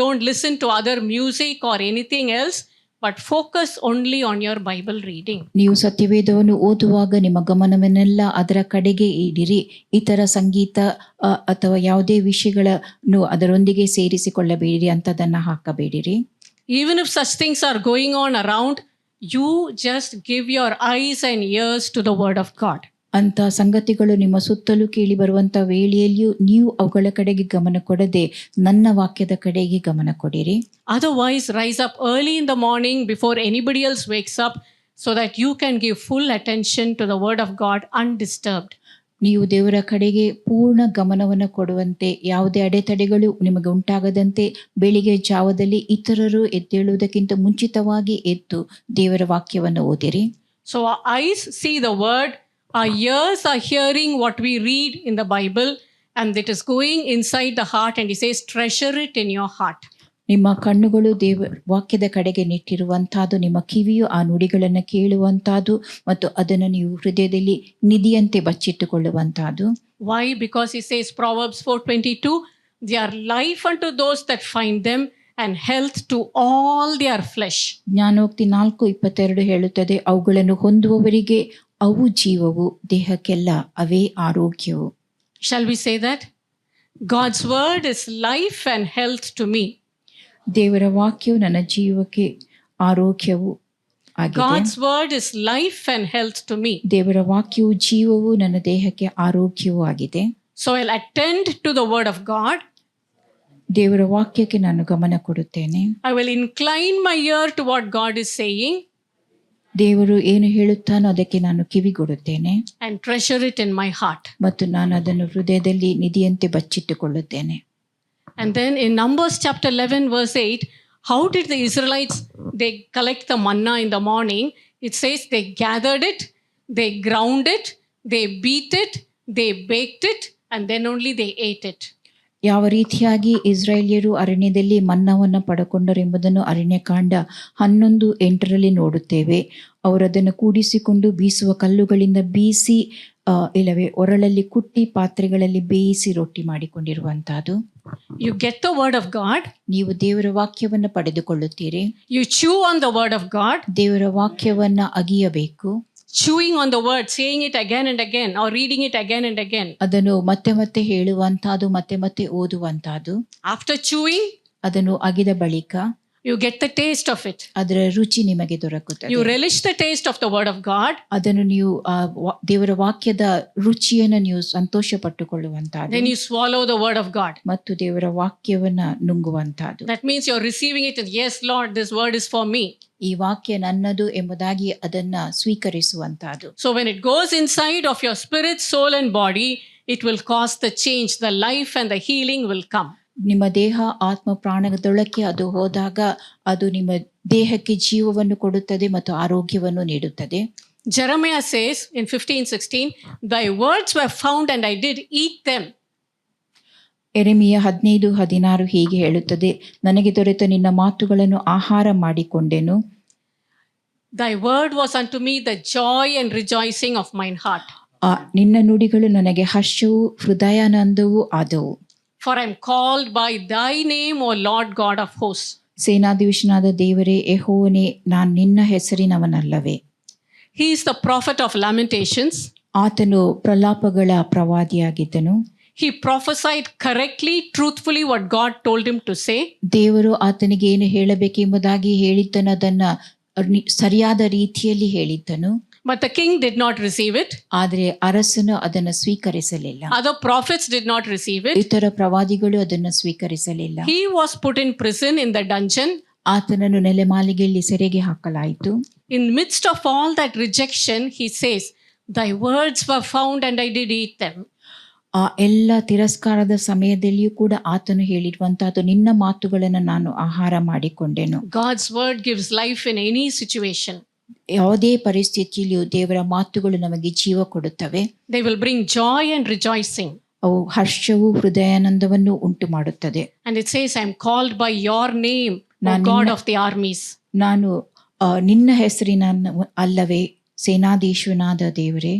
Don't listen to other music or anything else, but focus only on your Bible reading. ನೀವು ಸತ್ಯವೇದವನ್ನು ಓದುವಾಗ ನಿಮ್ಮ ಗಮನವನ್ನೆಲ್ಲ ಅದರ ಕಡೆಗೆ ಇಡಿರಿ. ಇತರ ಸಂಗೀತ ಅಥವಾ ಯಾವುದೇ ವಿಷಯಗಳನ್ನು ಅದರೊಂದಿಗೆ ಸೇರಿಸಿಕೊಳ್ಳಬೇಡಿರಿ, ಅಂಥದನ್ನು ಹಾಕಬೇಡಿರಿ. Even if such things are going on around, you just give your eyes and ears to the word of God. ಅಂಥ ಸಂಗತಿಗಳು ನಿಮ್ಮ ಸುತ್ತಲೂ ಕೇಳಿ ಬರುವಂಥ ವೇಳೆಯಲ್ಲಿಯೂ ನೀವು ಅವುಗಳ ಕಡೆಗೆ ಗಮನ ಕೊಡದೆ ನನ್ನ ವಾಕ್ಯದ ಕಡೆಗೆ ಗಮನ ಕೊಡಿರಿ. Otherwise, rise up early in the morning before anybody else wakes up so that you can give full attention to the word of God undisturbed. ನೀವು ದೇವರ ಕಡೆಗೆ ಪೂರ್ಣ ಗಮನವನ್ನು ಕೊಡುವಂತೆ, ಯಾವುದೇ ಅಡೆತಡೆಗಳು ನಿಮಗೆ ಉಂಟಾಗದಂತೆ ಬೆಳಿಗ್ಗೆ ಜಾವದಲ್ಲಿ ಇತರರು ಎದ್ದೇಳುವುದಕ್ಕಿಂತ ಮುಂಚಿತವಾಗಿ ಎದ್ದು ದೇವರ ವಾಕ್ಯವನ್ನು ಓದಿರಿ. So our eyes see the word, our ears are hearing what we read in the Bible, and it is going inside the heart, and he says, treasure it in your heart. ನಿಮ್ಮ ಕಣ್ಣುಗಳು ವಾಕ್ಯದ ಕಡೆಗೆ ನೆಟ್ಟಿರುವಂತಹದ್ದು, ನಿಮ್ಮ ಕಿವಿಯು ಆ ನುಡಿಗಳನ್ನು ಕೇಳುವಂತಹದ್ದು ಮತ್ತು ಅದನ್ನು ನೀವು ಹೃದಯದಲ್ಲಿ ನಿಧಿಯಂತೆ ಬಚ್ಚಿಟ್ಟುಕೊಳ್ಳುವಂತಹದ್ದು. Why? Because he says, Proverbs 4:22, they are life unto those that find them and health to all their flesh. ಜ್ಞಾನೋಕ್ತಿ 4:22 ಹೇಳುತ್ತದೆ, ಅವುಗಳನ್ನು ಹೊಂದುವವರಿಗೆ ಅವು ಜೀವವು, ದೇಹಕ್ಕೆಲ್ಲ ಅವೇ ಆರೋಗ್ಯವು. Shall we say that? God's word is life and health to me. ದೇವರ ವಾಕ್ಯವು ನನ್ನ ಜೀವಕ್ಕೆ ಆರೋಗ್ಯವು ಆಗಿದೆ. God's word is life and health to me. ದೇವರ ವಾಕ್ಯವು ಜೀವವು, ನನ್ನ ದೇಹಕ್ಕೆ ಆರೋಗ್ಯವೂ ಆಗಿದೆ. So I'll attend to the word of God. ದೇವರ ವಾಕ್ಯಕ್ಕೆ ನಾನು ಗಮನ ಕೊಡುತ್ತೇನೆ. I will incline my ear to what God is saying. ದೇವರು ಏನು ಹೇಳುತ್ತಾನೋ ಅದಕ್ಕೆ ನಾನು ಕಿವಿಗೊಡುತ್ತೇನೆ and treasure it in my heart. ಮತ್ತು ನಾನು ಅದನ್ನು ಹೃದಯದಲ್ಲಿ ನಿಧಿಯಂತೆ ಬಚ್ಚಿಟ್ಟುಕೊಳ್ಳುತ್ತೇನೆ. And then in Numbers chapter 11 verse 8, how did the Israelites, they collect the manna in the morning? It says they gathered it, they ground it, they beat it, they baked it, and then only they ate it. ಯಾವ ರೀತಿಯಾಗಿ ಇಸ್ರಾಯೇಲ್ಯರು ಅರಣ್ಯದಲ್ಲಿ ಮನ್ನವನ್ನು ಪಡೆಕೊಂಡರು ಎಂಬುದನ್ನು ಅರಣ್ಯಕಾಂಡ 11:8 ನೋಡುತ್ತೇವೆ. ಅವರು ಅದನ್ನು ಕೂಡಿಸಿಕೊಂಡು ಬೀಸುವ ಕಲ್ಲುಗಳಿಂದ ಬೀಸಿ, ಇಲ್ಲವೇ ಒರಳಲ್ಲಿ ಕುಟ್ಟಿ ಪಾತ್ರೆಗಳಲ್ಲಿ ಬೇಯಿಸಿ ರೊಟ್ಟಿ ಮಾಡಿಕೊಂಡಿರುವಂತಹದ್ದು. You get the word of God. ನೀವು ದೇವರ ವಾಕ್ಯವನ್ನು ಪಡೆದುಕೊಳ್ಳುತ್ತೀರಿ. You chew on the word of God. ದೇವರ ವಾಕ್ಯವನ್ನ ಅಗಿಯಬೇಕು. Chewing on the word, saying it again and again, or reading it again and again. ಅದನ್ನು ಮತ್ತೆ ಮತ್ತೆ ಹೇಳುವಂತಹದ್ದು, ಮತ್ತೆ ಮತ್ತೆ ಓದುವಂತಹದ್ದು. After chewing, ಅದನ್ನು ಅಗಿದ ಬಳಿಕ you get the taste of it. ಅದರ ರುಚಿ ನಿಮಗೆ ದೊರಕುತ್ತದೆ. You relish the taste of the word of God. ಅದನ್ನು ನೀವು ದೇವರ ವಾಕ್ಯದ ರುಚಿಯನ್ನು ನೀವು ಸಂತೋಷ ಪಟ್ಟುಕೊಳ್ಳುವಂತಹದ್ದು. Then you swallow the word of God. ಮತ್ತು ದೇವರ ವಾಕ್ಯವನ್ನ ನುಂಗುವಂತಹದ್ದು. That means you're receiving it as, yes Lord, this word is for me. ಈ ವಾಕ್ಯ ನನ್ನದು ಎಂಬುದಾಗಿ ಅದನ್ನ ಸ್ವೀಕರಿಸುವಂತಹದ್ದು. So when it goes inside of your spirit, soul and body, it will cause the change. The life and the healing will come. ನಿಮ್ಮ ದೇಹ ಆತ್ಮ ಪ್ರಾಣದೊಳಕ್ಕೆ ಅದು ಹೋದಾಗ ಅದು ನಿಮ್ಮ ದೇಹಕ್ಕೆ ಜೀವವನ್ನು ಕೊಡುತ್ತದೆ ಮತ್ತು ಆರೋಗ್ಯವನ್ನು ನೀಡುತ್ತದೆ. Jeremiah says in 15:16, thy words were found and I did eat them. ಯೆರೆಮೀಯ 15:16 ಹೀಗೆ ಹೇಳುತ್ತದೆ, ನನಗೆ ದೊರೆತ ನಿನ್ನ ಮಾತುಗಳನ್ನು ಆಹಾರ ಮಾಡಿಕೊಂಡೆನು. Thy word was unto me the joy and rejoicing of mine heart. ನಿನ್ನ ನುಡಿಗಳು ನನಗೆ ಹರ್ಷವೂ ಹೃದಯಾನಂದವೂ ಆದವು. For I am called by thy name, O Lord God of hosts. ಸೇನಾಧೀಶನಾದ ದೇವರೇ ಯೆಹೋವನೇ, ನಾನು ನಿನ್ನ ಹೆಸರಿನವನಲ್ಲವೇ? He is the prophet of Lamentations. ಆತನು ಪ್ರಲಾಪಗಳ ಪ್ರವಾದಿಯಾಗಿದ್ದನು. He prophesied correctly, truthfully what God told him to say. ದೇವರು ಆತನಿಗೆ ಏನು ಹೇಳಬೇಕೆಂಬುದಾಗಿ ಹೇಳಿದ್ದನು, ಅದನ್ನ ಸರಿಯಾದ ರೀತಿಯಲ್ಲಿ ಹೇಳಿದ್ದನು. But the king did not receive it. ಆದರೆ ಅರಸನು ಅದನ್ನು ಸ್ವೀಕರಿಸಲಿಲ್ಲ. Other prophets did not receive it. ಇತರ ಪ್ರವಾದಿಗಳು ಅದನ್ನು ಸ್ವೀಕರಿಸಲಿಲ್ಲ. He was put in prison in the dungeon. ಆತನನ್ನು ನೆಲೆಮಾಳಿಗೆಯಲ್ಲಿ ಸೆರೆಗೆ ಹಾಕಲಾಯಿತು. In midst of all that rejection, he says, thy words were found and I did eat them. ಆ ಎಲ್ಲ ತಿರಸ್ಕಾರದ ಸಮಯದಲ್ಲಿಯೂ ಕೂಡ ಆತನು ಹೇಳಿರುವಂತಹದ್ದು, ನಿನ್ನ ಮಾತುಗಳನ್ನು ನಾನು ಆಹಾರ ಮಾಡಿಕೊಂಡೆನು. God's word gives life in any situation. ಯಾವುದೇ ಪರಿಸ್ಥಿತಿಯಲ್ಲಿಯೂ ದೇವರ ಮಾತುಗಳು ನಮಗೆ ಜೀವ ಕೊಡುತ್ತವೆ. They will bring joy and rejoicing. ಅವು ಹರ್ಷವೂ ಹೃದಯಾನಂದವನ್ನು ಉಂಟು ಮಾಡುತ್ತದೆ. And it says, I am called by your name, O God of the armies. ನಾನು ನಿನ್ನ ಹೆಸರಿನ ಅಲ್ಲವೇ, ಸೇನಾಧೀಶನಾದ ದೇವರೇ.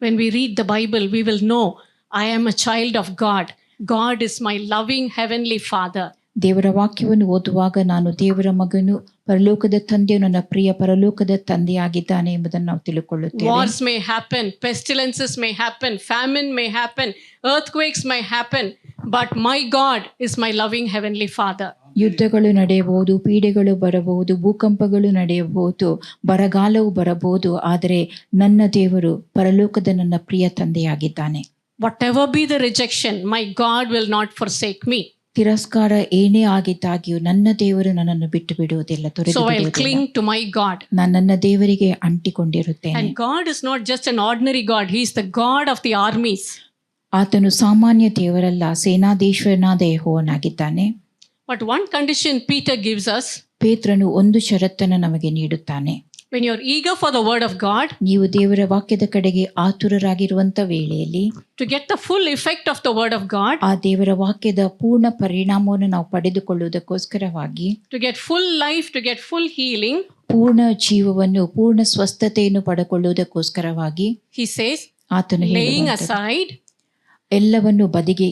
When we read the Bible, we will know I am a child of God. God is my loving heavenly Father. ದೇವರ ವಾಕ್ಯವನ್ನು ಓದುವಾಗ ನಾನು ದೇವರ ಮಗನು, ಪರಲೋಕದ ತಂದೆಯು ನನ್ನ ಪ್ರಿಯ ಪರಲೋಕದ ತಂದೆಯಾಗಿದ್ದಾನೆ ಎಂಬುದನ್ನು ನಾವು ತಿಳ್ಕೊಳ್ಳುತ್ತೇವೆ. Wars may happen, pestilences may happen, famine may happen, earthquakes may happen, but my God is my loving heavenly Father. ಯುದ್ಧಗಳು ನಡೆಯಬಹುದು, ಪೀಡೆಗಳು ಬರಬಹುದು, ಭೂಕಂಪಗಳು ನಡೆಯಬಹುದು, ಬರಗಾಲವು ಬರಬಹುದು, ಆದರೆ ನನ್ನ ದೇವರು ಪರಲೋಕದ ನನ್ನ ಪ್ರಿಯ ತಂದೆಯಾಗಿದ್ದಾನೆ. Whatever be the rejection, my God will not forsake me. ತಿರಸ್ಕಾರ ಏನೇ ಆಗಿದ್ದಾಗಿಯೂ ನನ್ನ ದೇವರು ನನ್ನನ್ನು ಬಿಟ್ಟು ಬಿಡುವುದಿಲ್ಲ, ತೊರೆದು So I'll ಬಿಡುವುದಿಲ್ಲ. cling to my God. ನಾನು ನನ್ನ ದೇವರಿಗೆ ಅಂಟಿಕೊಂಡಿರುತ್ತೇನೆ. And God is not just an ordinary God, He is the God of the armies. ಆತನು ಸಾಮಾನ್ಯ ದೇವರಲ್ಲ, ಸೇನಾಧೀಶ್ವರನಾದ ಯೆಹೋವನಾಗಿದ್ದಾನೆ. But one condition Peter gives us, ಪೇತ್ರನು ಒಂದು ಷರತ್ತನ್ನು ನಮಗೆ ನೀಡುತ್ತಾನೆ. when you're eager for the word of God, ನೀವು ದೇವರ ವಾಕ್ಯದ ಕಡೆಗೆ ಆತುರರಾಗಿರುವಂತ ವೇಳೆಯಲ್ಲಿ, to get the full effect of the word of God, ಆ ದೇವರ ವಾಕ್ಯದ ಪೂರ್ಣ ಪರಿಣಾಮವನ್ನು ನಾವು ಪಡೆದುಕೊಳ್ಳುವುದಕ್ಕೋಸ್ಕರವಾಗಿ, to get full life, to get full healing, ಪೂರ್ಣ ಜೀವವನ್ನು, ಪೂರ್ಣ ಸ್ವಸ್ಥತೆಯನ್ನು ಪಡೆದುಕೊಳ್ಳುವುದಕ್ಕೋಸ್ಕರವಾಗಿ, he says, ಆತನು laying ಹೇಳುವಂಥದ್ದು, aside ಎಲ್ಲವನ್ನು ಬದಿಗೆ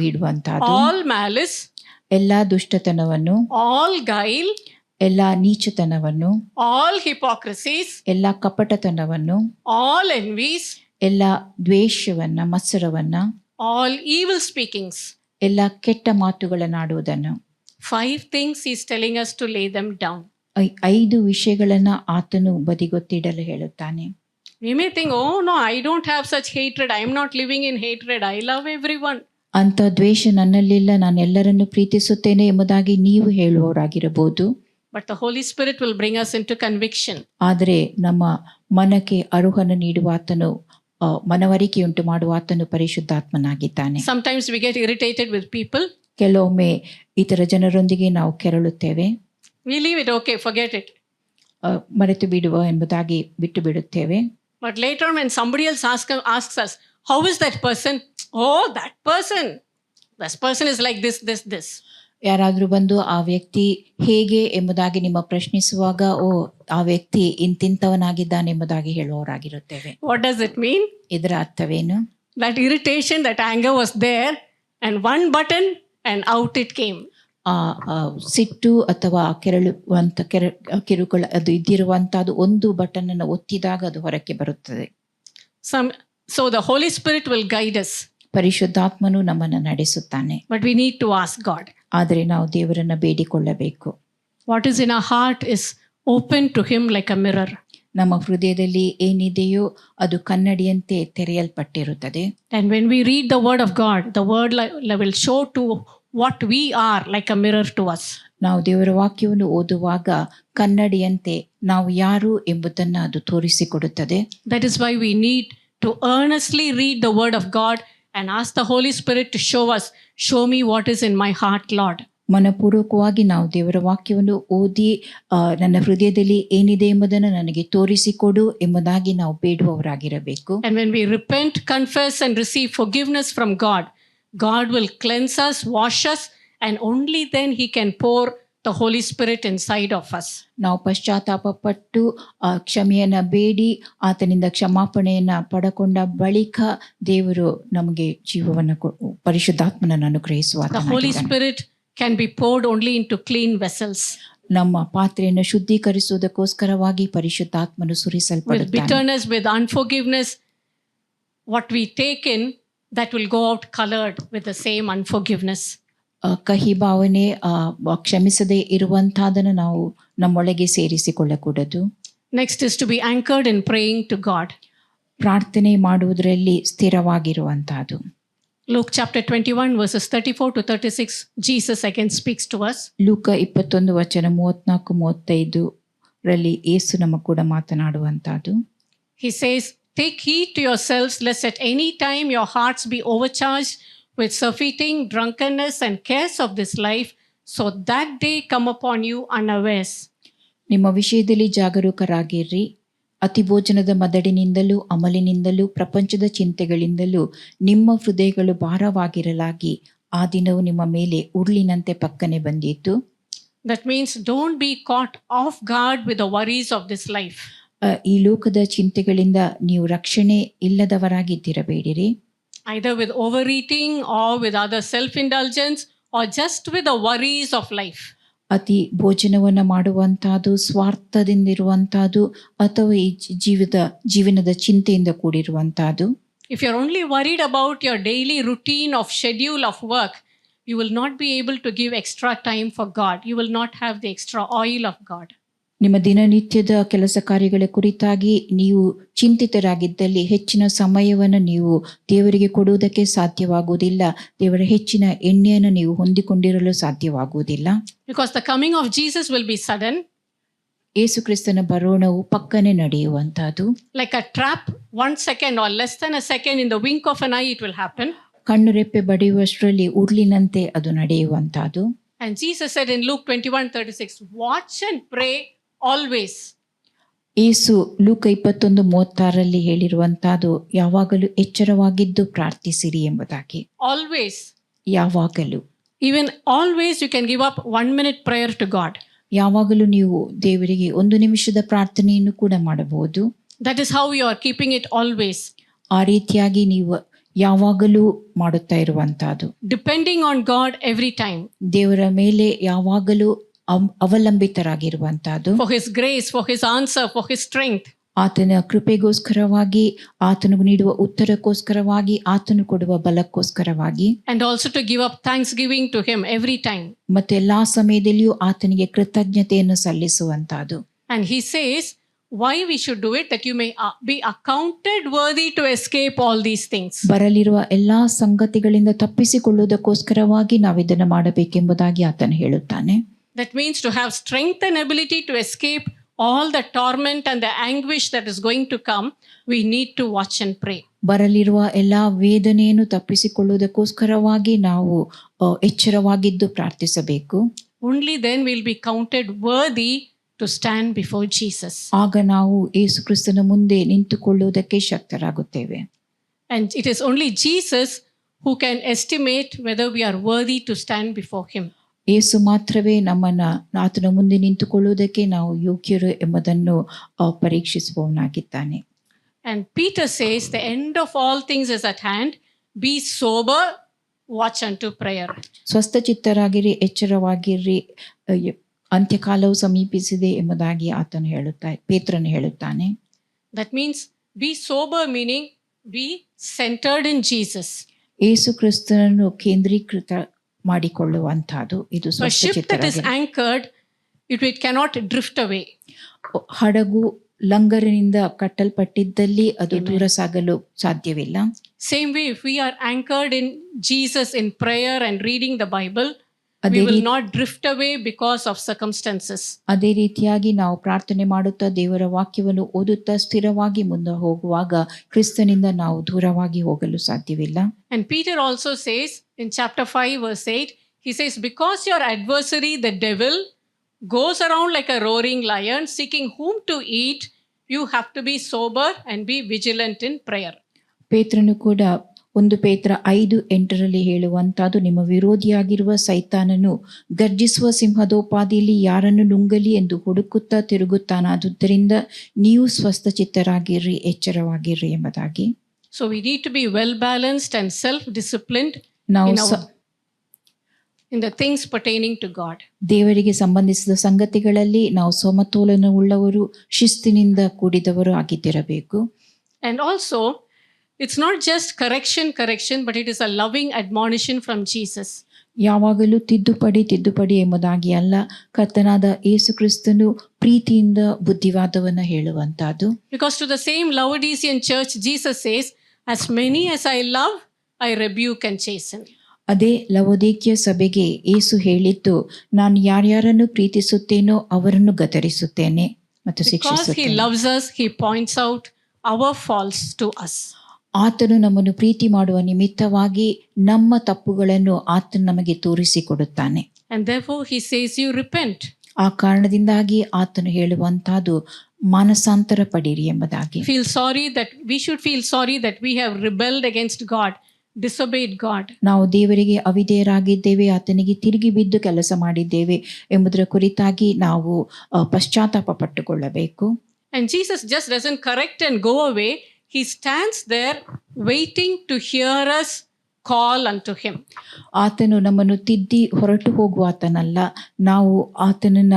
ಇಡುವಂತಹದ್ದು, all malice, ಎಲ್ಲಾ ದುಷ್ಟತನವನ್ನು, all guile, ಎಲ್ಲಾ ನೀಚತನವನ್ನು, all hypocrisies, ಎಲ್ಲಾ ಕಪಟತನವನ್ನು, all envies, ಎಲ್ಲಾ ದ್ವೇಷವನ್ನ, ಮತ್ಸರವನ್ನ, all evil speakings. ಎಲ್ಲಾ ಕೆಟ್ಟ ಮಾತುಗಳನ್ನಾಡುವುದನ್ನು. 5 things he's telling us to lay them down. 5 ವಿಷಯಗಳನ್ನ ಆತನು ಬದಿಗೊತ್ತಿಡಲು ಹೇಳುತ್ತಾನೆ. We may think, oh no, I don't have such hatred. I am not living in hatred. I love everyone. ಅಂತ ದ್ವೇಷ ನನ್ನಲ್ಲಿಲ್ಲ, ನಾನು ಎಲ್ಲರನ್ನು ಪ್ರೀತಿಸುತ್ತೇನೆ ಎಂಬುದಾಗಿ ನೀವು ಹೇಳುವವರಾಗಿರಬಹುದು. But the Holy Spirit will bring us into conviction. ಆದರೆ ನಮ್ಮ ಮನಕ್ಕೆ ಅರುಹನ್ನು ನೀಡುವ ಆತನು, ಮನವರಿಕೆಯುಂಟು ಮಾಡುವ ಆತನು ಪರಿಶುದ್ಧಾತ್ಮನಾಗಿದ್ದಾನೆ. Sometimes we get irritated with people. ಕೆಲವೊಮ್ಮೆ ಇತರ ಜನರೊಂದಿಗೆ ನಾವು ಕೆರಳುತ್ತೇವೆ. We leave it, okay, forget it. ಮರೆತು ಬಿಡುವ ಎಂಬುದಾಗಿ ಬಿಟ್ಟು ಬಿಡುತ್ತೇವೆ. But later when somebody else asks us, how is that person? Oh, that person. This person is like this. ಯಾರಾದರೂ ಬಂದು ಆ ವ್ಯಕ್ತಿ ಹೇಗೆ ಎಂಬುದಾಗಿ ನಿಮ್ಮ ಪ್ರಶ್ನಿಸುವಾಗ, ಓ ಆ ವ್ಯಕ್ತಿ ಇಂತಿಂತವನಾಗಿದ್ದಾನೆ ಎಂಬುದಾಗಿ ಹೇಳುವವರಾಗಿರುತ್ತೇವೆ. What does it mean? ಇದರ ಅರ್ಥವೇನು? That irritation, that anger was there, and one button and out it came. ಆ ಸಿಟ್ಟು ಅಥವಾ ಕಿರುಕುಳ ಅದು ಇದ್ದಿರುವಂತಹದ್ದು ಒಂದು ಬಟನ್ ಅನ್ನು ಒತ್ತಿದಾಗ ಅದು ಹೊರಕ್ಕೆ ಬರುತ್ತದೆ. So the Holy Spirit will guide us. ಪರಿಶುದ್ಧಾತ್ಮನು ನಮ್ಮನ್ನು ನಡೆಸುತ್ತಾನೆ. But we need to ask God. ಆದರೆ ನಾವು ದೇವರನ್ನ ಬೇಡಿಕೊಳ್ಳಬೇಕು. What is in our heart is open to Him like a mirror. ನಮ್ಮ ಹೃದಯದಲ್ಲಿ ಏನಿದೆಯೋ ಅದು ಕನ್ನಡಿಯಂತೆ ತೆರೆಯಲ್ಪಟ್ಟಿರುತ್ತದೆ. And when we read the word of God, the word will show to what we are like a mirror to us. ನಾವು ದೇವರ ವಾಕ್ಯವನ್ನು ಓದುವಾಗ ಕನ್ನಡಿಯಂತೆ ನಾವು ಯಾರು ಎಂಬುದನ್ನು ಅದು ತೋರಿಸಿಕೊಡುತ್ತದೆ. That is why we need to earnestly read the word of God and ask the Holy Spirit to show me what is in my heart, Lord. ಮನಪೂರ್ವಕವಾಗಿ ನಾವು ದೇವರ ವಾಕ್ಯವನ್ನು ಓದಿ ನನ್ನ ಹೃದಯದಲ್ಲಿ ಏನಿದೆ ಎಂಬುದನ್ನು ನನಗೆ ತೋರಿಸಿಕೊಡು ಎಂಬುದಾಗಿ ನಾವು ಬೇಡುವವರಾಗಿರಬೇಕು. And when we repent, confess and receive forgiveness from God, God will cleanse us, wash us, and only then he can pour the Holy Spirit inside of us. ನಾವು ಪಶ್ಚಾತ್ತಾಪ ಪಟ್ಟು ಕ್ಷಮೆಯನ್ನ ಬೇಡಿ ಆತನಿಂದ ಕ್ಷಮಾಪಣೆಯನ್ನ ಪಡಕೊಂಡ ಬಳಿಕ ದೇವರು ನಮಗೆ ಜೀವವನ್ನು ಪರಿಶುದ್ಧಾತ್ಮನನ್ನು The Holy ಅನುಗ್ರಹಿಸುವ Spirit can be poured only into clean vessels. ನಮ್ಮ ಪಾತ್ರೆಯನ್ನು ಶುದ್ಧೀಕರಿಸುವುದಕ್ಕೋಸ್ಕರವಾಗಿ ಪರಿಶುದ್ಧಾತ್ಮನು With ಸುರಿಸಲ್ಪಡುತ್ತಾನೆ. bitterness, with unforgiveness, what we take in, that will go out colored with the same unforgiveness. ಕಹಿ ಭಾವನೆ ಕ್ಷಮಿಸದೆ ಇರುವಂತಹದನ್ನು ನಾವು ನಮ್ಮೊಳಗೆ ಸೇರಿಸಿಕೊಳ್ಳಕೂಡದು. Next is to be anchored in praying to God. ಪ್ರಾರ್ಥನೆ ಮಾಡುವುದರಲ್ಲಿ ಸ್ಥಿರವಾಗಿರುವಂತಹದ್ದು. Luke chapter 21 verses 34 to 36, Jesus again speaks to us. ಲೂಕ 21 ವಚನ 34-35 ರಲ್ಲಿ ಯೇಸು ನಮ್ಮ ಕೂಡ ಮಾತನಾಡುವಂತಹದ್ದು. He says, "Take heed to yourselves, lest at any time your hearts be overcharged with surfeiting, drunkenness, and cares of this life, so that day come upon you unawares." ನಿಮ್ಮ ವಿಷಯದಲ್ಲಿ ಜಾಗರೂಕರಾಗಿರ್ರಿ. ಅತಿಭೋಜನದ ಮದಡಿನಿಂದಲೂ ಅಮಲಿನಿಂದಲೂ ಪ್ರಪಂಚದ ಚಿಂತೆಗಳಿಂದಲೂ ನಿಮ್ಮ ಹೃದಯಗಳು ಭಾರವಾಗಿರಲಾಗಿ ಆ ದಿನವು ನಿಮ್ಮ ಮೇಲೆ ಉರುಳಿನಂತೆ ಪಕ್ಕನೆ ಬಂದಿತ್ತು. That means don't be caught off guard with the worries of this life. ಈ ಲೋಕದ ಚಿಂತೆಗಳಿಂದ ನೀವು ರಕ್ಷಣೆ ಇಲ್ಲದವರಾಗಿದ್ದಿರಬೇಡಿರಿ. Either with overeating or with other self-indulgence or just with the worries of life. ಅತಿ ಭೋಜನವನ್ನು ಮಾಡುವಂತಹದ್ದು, ಸ್ವಾರ್ಥದಿಂದಿರುವಂತಹದ್ದು ಅಥವಾ ಈ ಜೀವನದ ಚಿಂತೆಯಿಂದ ಕೂಡಿರುವಂತಹದ್ದು. If you're only worried about your daily routine of schedule of work, you will not be able to give extra time for God. You will not have the extra oil of God. ನಿಮ್ಮ ದಿನನಿತ್ಯದ ಕೆಲಸ ಕಾರ್ಯಗಳ ಕುರಿತಾಗಿ ನೀವು ಚಿಂತಿತರಾಗಿದ್ದಲ್ಲಿ ಹೆಚ್ಚಿನ ಸಮಯವನ್ನು ನೀವು ದೇವರಿಗೆ ಕೊಡುವುದಕ್ಕೆ ಸಾಧ್ಯವಾಗುವುದಿಲ್ಲ. ದೇವರ ಹೆಚ್ಚಿನ ಎಣ್ಣೆಯನ್ನು ನೀವು ಹೊಂದಿಕೊಂಡಿರಲು ಸಾಧ್ಯವಾಗುವುದಿಲ್ಲ. Because the coming of Jesus will be sudden. ಯೇಸು ಕ್ರಿಸ್ತನ ಬರೋಣವು ಪಕ್ಕನೆ ನಡೆಯುವಂತಹದ್ದು. Like a trap, 1 second or less than a second, in the wink of an eye it will happen. ಕಣ್ಣು ರೆಪ್ಪೆ ಬಡಿಯುವಷ್ಟರಲ್ಲಿ ಉರುಳಿನಂತೆ ಅದು ನಡೆಯುವಂತಹದ್ದು. And Jesus said in Luke 21:36, "Watch and pray always." ಯೇಸು ಲೂಕ 21:36 ಹೇಳಿರುವಂತಹದ್ದು ಯಾವಾಗಲೂ ಎಚ್ಚರವಾಗಿದ್ದು ಪ್ರಾರ್ಥಿಸಿರಿ ಎಂಬುದಾಗಿ. Always. ಯಾವಾಗಲೂ. Even always you can give up 1 minute prayer to God. ಯಾವಾಗಲೂ ನೀವು ದೇವರಿಗೆ 1 ನಿಮಿಷದ ಪ್ರಾರ್ಥನೆಯನ್ನು ಕೂಡ ಮಾಡಬಹುದು. That is how you are keeping it always. ಆ ರೀತಿಯಾಗಿ ನೀವು ಯಾವಾಗಲೂ ಮಾಡುತ್ತಾ ಇರುವಂತಹದ್ದು. Depending on God every time. ದೇವರ ಮೇಲೆ ಯಾವಾಗಲೂ ಅವಲಂಬಿತರಾಗಿರುವಂತಹದ್ದು. For His grace, for His answer, for His strength. ಆತನ ಕೃಪೆಗೋಸ್ಕರವಾಗಿ, ಆತನು ನೀಡುವ ಉತ್ತರಕ್ಕೋಸ್ಕರವಾಗಿ, ಆತನು ಕೊಡುವ ಬಲಕ್ಕೋಸ್ಕರವಾಗಿ. And also to give up thanksgiving to Him every time. ಮತ್ತೆ ಎಲ್ಲಾ ಸಮಯದಲ್ಲಿಯೂ ಆತನಿಗೆ ಕೃತಜ್ಞತೆಯನ್ನು ಸಲ್ಲಿಸುವಂತಹದ್ದು. And He says why we should do it, that you may be accounted worthy to escape all these things. ಬರಲಿರುವ ಎಲ್ಲಾ ಸಂಗತಿಗಳಿಂದ ತಪ್ಪಿಸಿಕೊಳ್ಳುವುದಕ್ಕೋಸ್ಕರವಾಗಿ ನಾವಿದನ್ನು ಮಾಡಬೇಕೆಂಬುದಾಗಿ ಆತನು ಹೇಳುತ್ತಾನೆ. That means to have strength and ability to escape all the torment and the anguish that is going to come, we need to watch and pray. ಬರಲಿರುವ ಎಲ್ಲಾ ವೇದನೆಯನ್ನು ತಪ್ಪಿಸಿಕೊಳ್ಳುವುದಕ್ಕೋಸ್ಕರವಾಗಿ ನಾವು ಎಚ್ಚರವಾಗಿದ್ದು ಪ್ರಾರ್ಥಿಸಬೇಕು. Only then we'll be counted worthy to stand before Jesus. ಆಗ ನಾವು ಯೇಸು ಕ್ರಿಸ್ತನ ಮುಂದೆ ನಿಂತುಕೊಳ್ಳುವುದಕ್ಕೆ ಶಕ್ತರಾಗುತ್ತೇವೆ. And it is only Jesus who can estimate whether we are worthy to stand before Him. ಯೇಸು ಮಾತ್ರವೇ ನಮ್ಮನ್ನ ಆತನ ಮುಂದೆ ನಿಂತುಕೊಳ್ಳುವುದಕ್ಕೆ ನಾವು ಯೋಗ್ಯರು ಎಂಬುದನ್ನು ಪರೀಕ್ಷಿಸುವವನಾಗಿದ್ದಾನೆ. And Peter says the end of all things is at hand. Be sober, watch unto prayer. ಸ್ವಸ್ಥಚಿತ್ತರಾಗಿರಿ, ಎಚ್ಚರವಾಗಿರ್ರಿ, ಅಂತ್ಯಕಾಲವು ಸಮೀಪಿಸಿದೆ ಎಂಬುದಾಗಿ ಪೇತ್ರನು ಹೇಳುತ್ತಾನೆ. That means be sober, meaning be centered in Jesus. ಯೇಸು ಕ್ರಿಸ್ತನನ್ನು ಕೇಂದ್ರೀಕೃತ ಮಾಡಿಕೊಳ್ಳುವಂತಹದ್ದು. ಇದು So a ship that is anchored, it cannot drift away. ಹಡಗು ಲಂಗರಿನಿಂದ ಕಟ್ಟಲ್ಪಟ್ಟಿದ್ದಲ್ಲಿ ಅದು ದೂರ ಸಾಗಲು ಸಾಧ್ಯವಿಲ್ಲ. Same way, if we are anchored in Jesus in prayer and reading the Bible, ಅದೇ We will ರೀತಿ not drift away because of circumstances. ಅದೇ ರೀತಿಯಾಗಿ ನಾವು ಪ್ರಾರ್ಥನೆ ಮಾಡುತ್ತಾ ದೇವರ ವಾಕ್ಯವನ್ನು ಓದುತ್ತಾ ಸ್ಥಿರವಾಗಿ ಮುಂದೆ ಹೋಗುವಾಗ ಕ್ರಿಸ್ತನಿಂದ ನಾವು ದೂರವಾಗಿ ಹೋಗಲು ಸಾಧ್ಯವಿಲ್ಲ. And Peter also says in chapter 5, verse 8, he says, because your adversary, the devil, goes around like a roaring lion, seeking whom to eat, you have to be sober and be vigilant in prayer. ಪೇತ್ರನು ಕೂಡ 1 ಪೇತ್ರ 5:8 ಹೇಳುವಂತಾದು, ನಿಮ್ಮ ವಿರೋಧಿಯಾಗಿರುವ ಸೈತಾನನು ಗರ್ಜಿಸುವ ಸಿಂಹದೋಪಾದಿಯಲ್ಲಿ ಯಾರನ್ನು ನುಂಗಲಿ ಎಂದು ಹುಡುಕುತ್ತಾ ತಿರುಗುತ್ತಾನಾದುದರಿಂದ ನೀವು ಸ್ವಸ್ಥಚಿತ್ತರಾಗಿರ್ರಿ, ಎಚ್ಚರವಾಗಿರ್ರಿ ಎಂಬುದಾಗಿ. So we need to be well balanced and self-disciplined ನಾವು in the things pertaining to God. ದೇವರಿಗೆ ಸಂಬಂಧಿಸಿದ ಸಂಗತಿಗಳಲ್ಲಿ ನಾವು ಸಮತೋಲನವುಳ್ಳವರು, ಶಿಸ್ತಿನಿಂದ ಕೂಡಿದವರು ಆಗಿದ್ದಿರಬೇಕು. And also, it's not just correction, but it is a loving admonition from Jesus. ಯಾವಾಗಲೂ ತಿದ್ದುಪಡಿ ಎಂಬುದಾಗಿ ಅಲ್ಲ, ಕರ್ತನಾದ ಯೇಸು ಕ್ರಿಸ್ತನು ಪ್ರೀತಿಯಿಂದ ಬುದ್ಧಿವಾದವನ್ನು ಹೇಳುವಂತಹದ್ದು. Because to the same Laodicean church, Jesus says, as many as I love, I rebuke and chasten. ಅದೇ ಲವೋದಿಕೀಯ ಸಭೆಗೆ ಯೇಸು ಹೇಳಿದ್ದು, ನಾನು ಯಾರ್ಯಾರನ್ನು ಪ್ರೀತಿಸುತ್ತೇನೋ ಅವರನ್ನು ಗದರಿಸುತ್ತೇನೆ ಮತ್ತು Because he ಶಿಕ್ಷಿಸುತ್ತೇನೆ. loves us, he points out our faults to us. ಆತನು ನಮ್ಮನ್ನು ಪ್ರೀತಿ ಮಾಡುವ ನಿಮಿತ್ತವಾಗಿ ನಮ್ಮ ತಪ್ಪುಗಳನ್ನು ಆತನು ನಮಗೆ ತೋರಿಸಿಕೊಡುತ್ತಾನೆ. And therefore he says, you repent. ಆ ಕಾರಣದಿಂದಾಗಿ ಆತನು ಹೇಳುವಂತಹದ್ದು, ಮಾನಸಾಂತರ ಪಡಿರಿ ಎಂಬುದಾಗಿ. We should feel sorry that we have rebelled against God, disobeyed God. ನಾವು ದೇವರಿಗೆ ಅವಿಧೇಯರಾಗಿದ್ದೇವೆ, ಆತನಿಗೆ ತಿರುಗಿ ಬಿದ್ದು ಕೆಲಸ ಮಾಡಿದ್ದೇವೆ ಎಂಬುದರ ಕುರಿತಾಗಿ ನಾವು ಪಶ್ಚಾತ್ತಾಪ ಪಟ್ಟುಕೊಳ್ಳಬೇಕು. And Jesus just doesn't correct and go away. He stands there waiting to hear us call unto him. ಆತನು ನಮ್ಮನ್ನು ತಿದ್ದಿ ಹೊರಟು ಹೋಗುವಾತನಲ್ಲ, ನಾವು ಆತನನ್ನ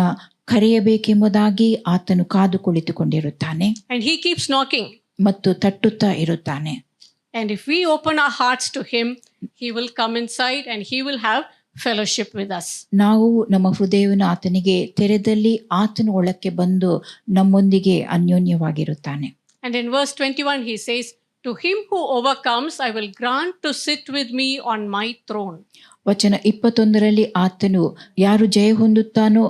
ಕರೆಯಬೇಕೆಂಬುದಾಗಿ ಆತನು ಕಾದು ಕುಳಿತುಕೊಂಡಿರುತ್ತಾನೆ. And he keeps knocking. ಮತ್ತು ತಟ್ಟುತ್ತಾ ಇರುತ್ತಾನೆ. And if we open our hearts to him, he will come inside and he will have fellowship with us. ನಾವು ನಮ್ಮ ಹೃದಯವನ್ನು ಆತನಿಗೆ ತೆರೆದಲ್ಲಿ ಆತನ ಒಳಕ್ಕೆ ಬಂದು ನಮ್ಮೊಂದಿಗೆ ಅನ್ಯೋನ್ಯವಾಗಿರುತ್ತಾನೆ. And in verse 21 he says, to him who overcomes I will grant to sit with me on my throne. ವಚನ 21 ಆತನು ಯಾರು ಜಯ ಹೊಂದುತ್ತಾನೋ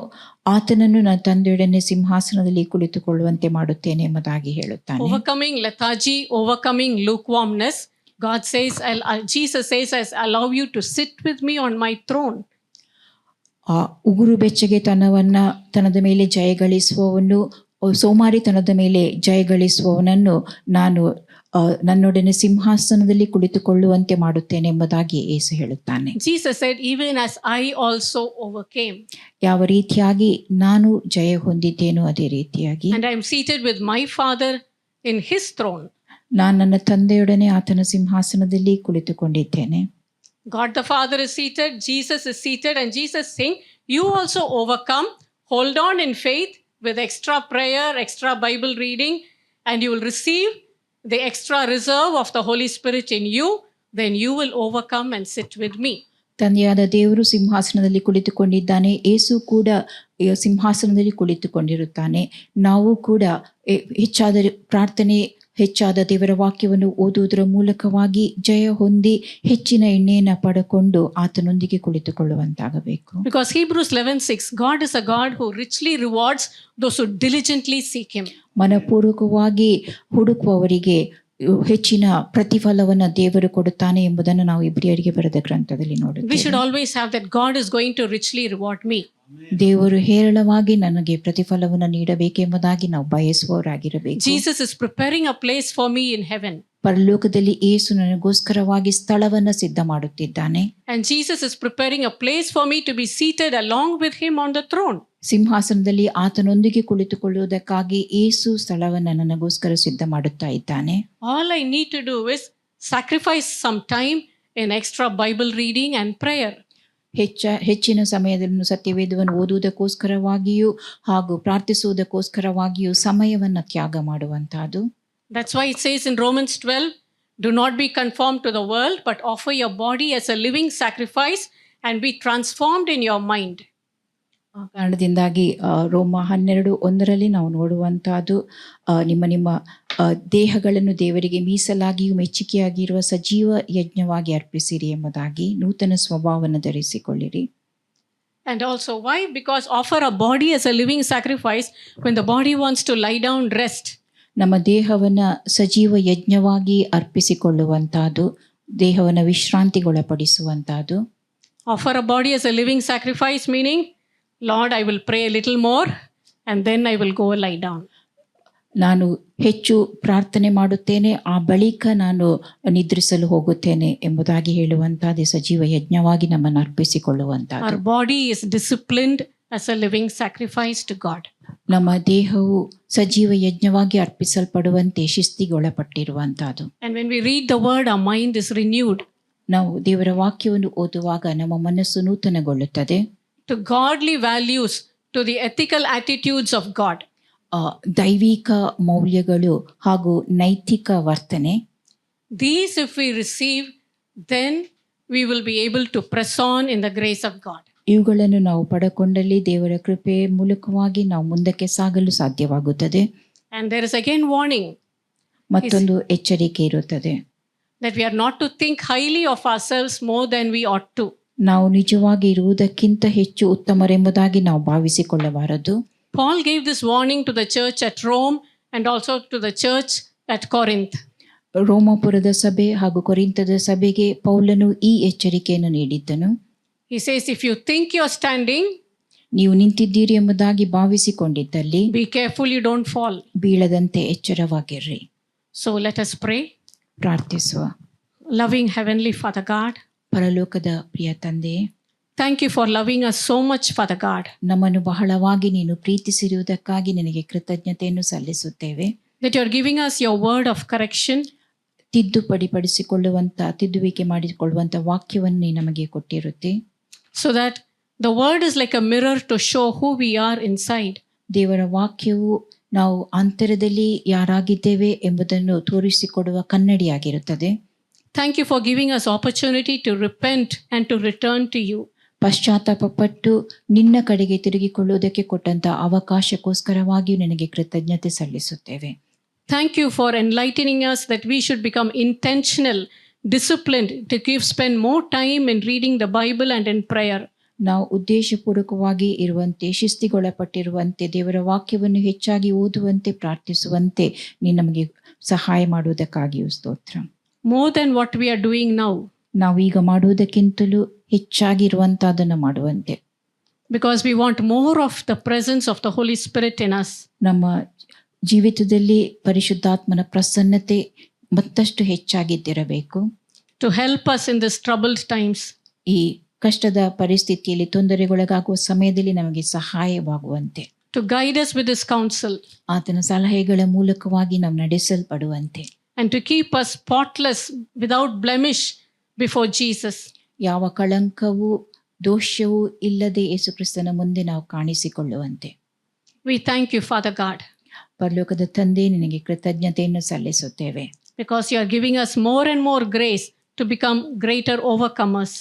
ಆತನನ್ನು ನನ್ನ ತಂದೆಯೊಡನೆ ಸಿಂಹಾಸನದಲ್ಲಿ ಕುಳಿತುಕೊಳ್ಳುವಂತೆ ಮಾಡುತ್ತೇನೆ ಎಂಬುದಾಗಿ ಹೇಳುತ್ತಾನೆ. Overcoming lethargy, overcoming lukewarmness, Jesus says, I allow you to sit with me on my throne. ಆ ಉಗುರು ಬೆಚ್ಚಗೆ ತನದ ಮೇಲೆ ಜಯಗಳಿಸುವವನು, ಸೋಮಾರಿತನದ ಮೇಲೆ ಜಯಗಳಿಸುವವನನ್ನು ನಾನು ನನ್ನೊಡನೆ ಸಿಂಹಾಸನದಲ್ಲಿ ಕುಳಿತುಕೊಳ್ಳುವಂತೆ ಮಾಡುತ್ತೇನೆ ಎಂಬುದಾಗಿ ಯೇಸು ಹೇಳುತ್ತಾನೆ. Jesus said, even as I also overcame. ಯಾವ ರೀತಿಯಾಗಿ ನಾನು ಜಯ ಹೊಂದಿದ್ದೇನೋ ಅದೇ ರೀತಿಯಾಗಿ. And I am seated with my Father in his throne. ನಾನು ನನ್ನ ತಂದೆಯೊಡನೆ ಆತನ ಸಿಂಹಾಸನದಲ್ಲಿ ಕುಳಿತುಕೊಂಡಿದ್ದೇನೆ. God the Father is seated, Jesus is seated, and Jesus saying, you also overcome, hold on in faith with extra prayer, extra Bible reading, and you will receive the extra reserve of the Holy Spirit in you, then you will overcome and sit with me. ತಂದೆಯಾದ ದೇವರು ಸಿಂಹಾಸನದಲ್ಲಿ ಕುಳಿತುಕೊಂಡಿದ್ದಾನೆ, ಯೇಸು ಕೂಡ ಸಿಂಹಾಸನದಲ್ಲಿ ಕುಳಿತುಕೊಂಡಿರುತ್ತಾನೆ. ನಾವು ಕೂಡ ಹೆಚ್ಚಾದ ಪ್ರಾರ್ಥನೆ, ಹೆಚ್ಚಾದ ದೇವರ ವಾಕ್ಯವನ್ನು ಓದುವುದರ ಮೂಲಕವಾಗಿ ಜಯ ಹೊಂದಿ ಹೆಚ್ಚಿನ ಎಣ್ಣೆಯನ್ನು ಪಡೆಕೊಂಡು ಆತನೊಂದಿಗೆ ಕುಳಿತುಕೊಳ್ಳುವಂತಾಗಬೇಕು. Because Hebrews 11:6, God is a God who richly rewards those who diligently seek him. ಮನಪೂರ್ವಕವಾಗಿ ಹುಡುಕುವವರಿಗೆ ಹೆಚ್ಚಿನ ಪ್ರತಿಫಲವನ್ನು ದೇವರು ಕೊಡುತ್ತಾನೆ ಎಂಬುದನ್ನು ನಾವು ಇಬ್ರಿಯರಿಗೆ ಬರೆದ ಗ್ರಂಥದಲ್ಲಿ We should ನೋಡುತ್ತೇವೆ. always have that God is going to richly reward me. ದೇವರು ಹೇರಳವಾಗಿ ನನಗೆ ಪ್ರತಿಫಲವನ್ನು ನೀಡಬೇಕೆಂಬುದಾಗಿ ನಾವು ಬಯಸುವವರಾಗಿರಬೇಕು. Jesus is preparing a place for me in heaven. ಪರಲೋಕದಲ್ಲಿ ಯೇಸು ನನಗೋಸ್ಕರವಾಗಿ ಸ್ಥಳವನ್ನು ಸಿದ್ಧ ಮಾಡುತ್ತಿದ್ದಾನೆ. And Jesus is preparing a place for me to be seated along with him on the throne. ಸಿಂಹಾಸನದಲ್ಲಿ ಆತನೊಂದಿಗೆ ಕುಳಿತುಕೊಳ್ಳುವುದಕ್ಕಾಗಿ ಯೇಸು ಸ್ಥಳವನ್ನು ನನಗೋಸ್ಕರ ಸಿದ್ಧ ಮಾಡುತ್ತಾ ಇದ್ದಾನೆ. All I need to do is sacrifice some time in extra Bible reading and prayer. ಹೆಚ್ಚಿನ ಸಮಯದಲ್ಲಿ ಸತ್ಯವೇದವನ್ನು ಓದುವುದಕ್ಕೋಸ್ಕರವಾಗಿಯೂ ಹಾಗೂ ಪ್ರಾರ್ಥಿಸುವುದಕ್ಕೋಸ್ಕರವಾಗಿಯೂ ಸಮಯವನ್ನು ತ್ಯಾಗ ಮಾಡುವಂತಹದ್ದು. That's why it says in Romans 12, do not be conformed to the world, but offer your body as a living sacrifice and be transformed in your mind. ಆ ಕಾರಣದಿಂದಾಗಿ ರೋಮ 12:1 ನಾವು ನೋಡುವಂತಹದ್ದು, ನಿಮ್ಮ ದೇಹಗಳನ್ನು ದೇವರಿಗೆ ಮೀಸಲಾಗಿಯೂ ಮೆಚ್ಚುಗೆಯಾಗಿರುವ ಸಜೀವ ಯಜ್ಞವಾಗಿ ಅರ್ಪಿಸಿರಿ ಎಂಬುದಾಗಿ, ನೂತನ ಸ್ವಭಾವವನ್ನು ಧರಿಸಿಕೊಳ್ಳಿರಿ. And also, why? Because offer a body as a living sacrifice when the body wants to lie down, rest. ನಮ್ಮ ದೇಹವನ್ನು ಸಜೀವ ಯಜ್ಞವಾಗಿ ಅರ್ಪಿಸಿಕೊಳ್ಳುವಂತಹದ್ದು, ದೇಹವನ್ನು ವಿಶ್ರಾಂತಿಗೊಳಪಡಿಸುವಂತಹದ್ದು. Offer a body as a living sacrifice, meaning, Lord, I will pray a little more and then I will go lie down. ನಾನು ಹೆಚ್ಚು ಪ್ರಾರ್ಥನೆ ಮಾಡುತ್ತೇನೆ, ಆ ಬಳಿಕ ನಾನು ನಿದ್ರಿಸಲು ಹೋಗುತ್ತೇನೆ ಎಂಬುದಾಗಿ ಹೇಳುವಂತಹದ್ದು ಸಜೀವ ಯಜ್ಞವಾಗಿ ನಮ್ಮನ್ನು ಅರ್ಪಿಸಿಕೊಳ್ಳುವಂತಹದ್ದು. Our body is disciplined as a living sacrifice to God. ನಮ್ಮ ದೇಹವು ಸಜೀವ ಯಜ್ಞವಾಗಿ ಅರ್ಪಿಸಲ್ಪಡುವಂತೆ ಶಿಸ್ತಿಗೊಳಪಟ್ಟಿರುವಂತಹದ್ದು. And when we read the word, our mind is renewed. ನಾವು ದೇವರ ವಾಕ್ಯವನ್ನು ಓದುವಾಗ ನಮ್ಮ ಮನಸ್ಸು ನೂತನಗೊಳ್ಳುತ್ತದೆ. To godly values, to the ethical attitudes of God. ದೈವಿಕ ಮೌಲ್ಯಗಳು ಹಾಗೂ ನೈತಿಕ ವರ್ತನೆ. These if we receive, then we will be able to press on in the grace of God. ಇವುಗಳನ್ನು ನಾವು ಪಡೆಕೊಂಡಲ್ಲಿ ದೇವರ ಕೃಪೆ ಮೂಲಕವಾಗಿ ನಾವು ಮುಂದಕ್ಕೆ ಸಾಗಲು ಸಾಧ್ಯವಾಗುತ್ತದೆ. And there is again warning ಮತ್ತೊಂದು ಎಚ್ಚರಿಕೆ ಇರುತ್ತದೆ, that we are not to think highly of ourselves more than we ought to. ನಾವು ನಿಜವಾಗಿ ಇರುವುದಕ್ಕಿಂತ ಹೆಚ್ಚು ಉತ್ತಮರೆಂಬುದಾಗಿ ನಾವು ಭಾವಿಸಿಕೊಳ್ಳಬಾರದು. Paul gave this warning to the church at Rome and also to the church at Corinth. ರೋಮಾಪುರದ ಸಭೆ ಹಾಗೂ ಕೊರಿಂಥದ ಸಭೆಗೆ ಪೌಲನು ಈ ಎಚ್ಚರಿಕೆಯನ್ನು ನೀಡಿದ್ದನು. He says, if you think you're standing, ನೀವು ನಿಂತಿದ್ದೀರಿ ಎಂಬುದಾಗಿ ಭಾವಿಸಿಕೊಂಡಿದ್ದಲ್ಲಿ be careful you don't fall. ಬೀಳದಂತೆ ಎಚ್ಚರವಾಗಿರ್ರಿ. So let us pray. ಪ್ರಾರ್ಥಿಸುವ. Loving Heavenly Father God, ಪರಲೋಕದ ಪ್ರಿಯ ತಂದೆ, thank you for loving us so much, Father God. ನಮ್ಮನ್ನು ಬಹಳವಾಗಿ ನೀನು ಪ್ರೀತಿಸಿರುವುದಕ್ಕಾಗಿ ನಿನಗೆ ಕೃತಜ್ಞತೆಯನ್ನು ಸಲ್ಲಿಸುತ್ತೇವೆ. That you're giving us your word of correction. ತಿದ್ದುವಿಕೆ ಮಾಡಿಕೊಳ್ಳುವಂತ ವಾಕ್ಯವನ್ನು ನೀ ನಮಗೆ ಕೊಟ್ಟಿರುತ್ತೆ. So that the word is like a mirror to show who we are inside. ದೇವರ ವಾಕ್ಯವು ನಾವು ಅಂತರದಲ್ಲಿ ಯಾರಾಗಿದ್ದೇವೆ ಎಂಬುದನ್ನು ತೋರಿಸಿಕೊಡುವ ಕನ್ನಡಿಯಾಗಿರುತ್ತದೆ. Thank you for giving us opportunity to repent and to return to you. ಪಶ್ಚಾತ್ತಾಪಪಟ್ಟು ನಿನ್ನ ಕಡೆಗೆ ತಿರುಗಿಕೊಳ್ಳುವುದಕ್ಕೆ ಕೊಟ್ಟಂತ ಅವಕಾಶಕ್ಕೋಸ್ಕರವಾಗಿಯೂ ನಿನಗೆ ಕೃತಜ್ಞತೆ ಸಲ್ಲಿಸುತ್ತೇವೆ. Thank you for enlightening us that we should become intentional, disciplined, to spend more time in reading the Bible and in prayer. ನಾವು ಉದ್ದೇಶಪೂರ್ವಕವಾಗಿ ಇರುವಂತೆ, ಶಿಸ್ತಿಗೊಳಪಟ್ಟಿರುವಂತೆ, ದೇವರ ವಾಕ್ಯವನ್ನು ಹೆಚ್ಚಾಗಿ ಓದುವಂತೆ, ಪ್ರಾರ್ಥಿಸುವಂತೆ ನೀನು ನಮಗೆ ಸಹಾಯ ಮಾಡುವುದಕ್ಕಾಗಿಯೂ ಸ್ತೋತ್ರ. More than what we are doing now. ನಾವು ಈಗ ಮಾಡುವುದಕ್ಕಿಂತಲೂ ಹೆಚ್ಚಾಗಿರುವಂತಹದನ್ನು ಮಾಡುವಂತೆ. Because we want more of the presence of the Holy Spirit in us. ನಮ್ಮ ಜೀವಿತದಲ್ಲಿ ಪರಿಶುದ್ಧಾತ್ಮನ ಪ್ರಸನ್ನತೆ ಮತ್ತಷ್ಟು ಹೆಚ್ಚಾಗಿದ್ದಿರಬೇಕು. To help us in this troubled times. ಈ ಕಷ್ಟದ ಪರಿಸ್ಥಿತಿಯಲ್ಲಿ, ತೊಂದರೆಗೊಳಗಾಗುವ ಸಮಯದಲ್ಲಿ ನಮಗೆ ಸಹಾಯವಾಗುವಂತೆ. To guide us with His counsel. ಆತನ ಸಲಹೆಗಳ ಮೂಲಕವಾಗಿ ನಾವು ನಡೆಸಲ್ಪಡುವಂತೆ. And to keep us spotless, without blemish before Jesus. ಯಾವ ಕಳಂಕವೂ ದೋಷವೂ ಇಲ್ಲದೆ ಯೇಸು ಕ್ರಿಸ್ತನ ಮುಂದೆ ನಾವು ಕಾಣಿಸಿಕೊಳ್ಳುವಂತೆ. We thank you, Father God. ಪರಲೋಕದ ತಂದೆ, ನಿನಗೆ ಕೃತಜ್ಞತೆಯನ್ನು ಸಲ್ಲಿಸುತ್ತೇವೆ. Because you are giving us more and more grace to become greater overcomers.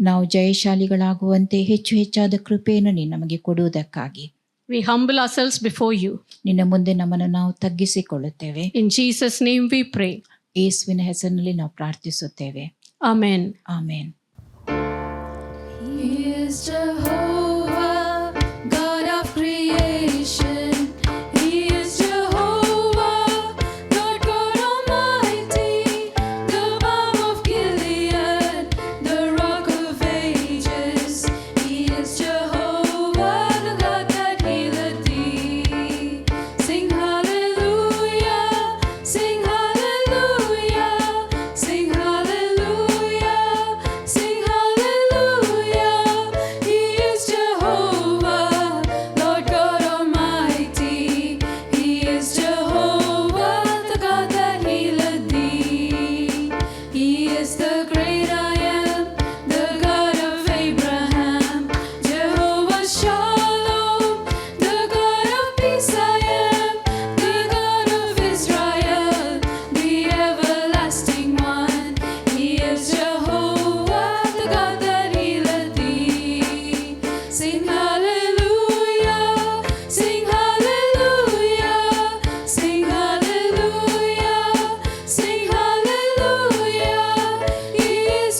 ನಾವು ಜಯಶಾಲಿಗಳಾಗುವಂತೆ ಹೆಚ್ಚು ಹೆಚ್ಚಾದ ಕೃಪೆಯನ್ನು ನೀನು ನಮಗೆ ಕೊಡುವುದಕ್ಕಾಗಿ We humble ourselves before you. ನಿನ್ನ ಮುಂದೆ ನಮ್ಮನ್ನು ನಾವು ತಗ್ಗಿಸಿಕೊಳ್ಳುತ್ತೇವೆ. In Jesus' name we pray. ಯೇಸುವಿನ ಹೆಸರಿನಲ್ಲಿ ನಾವು ಪ್ರಾರ್ಥಿಸುತ್ತೇವೆ. Amen. Amen. He is Jehovah, God of creation. He is Jehovah, Lord God Almighty, the balm of Gilead, the rock of ages. He is Jehovah, the God that healeth thee. Sing hallelujah, sing hallelujah, sing hallelujah, sing hallelujah. He is Jehovah, Lord God Almighty. He is Jehovah, the God that healeth thee. He is the great I am, the God of Abraham. Jehovah Shalom, the God of peace I am, the God of Israel, the everlasting one. He is Jehovah, the God that healeth thee. Sing hallelujah, sing hallelujah, sing hallelujah, sing hallelujah. He is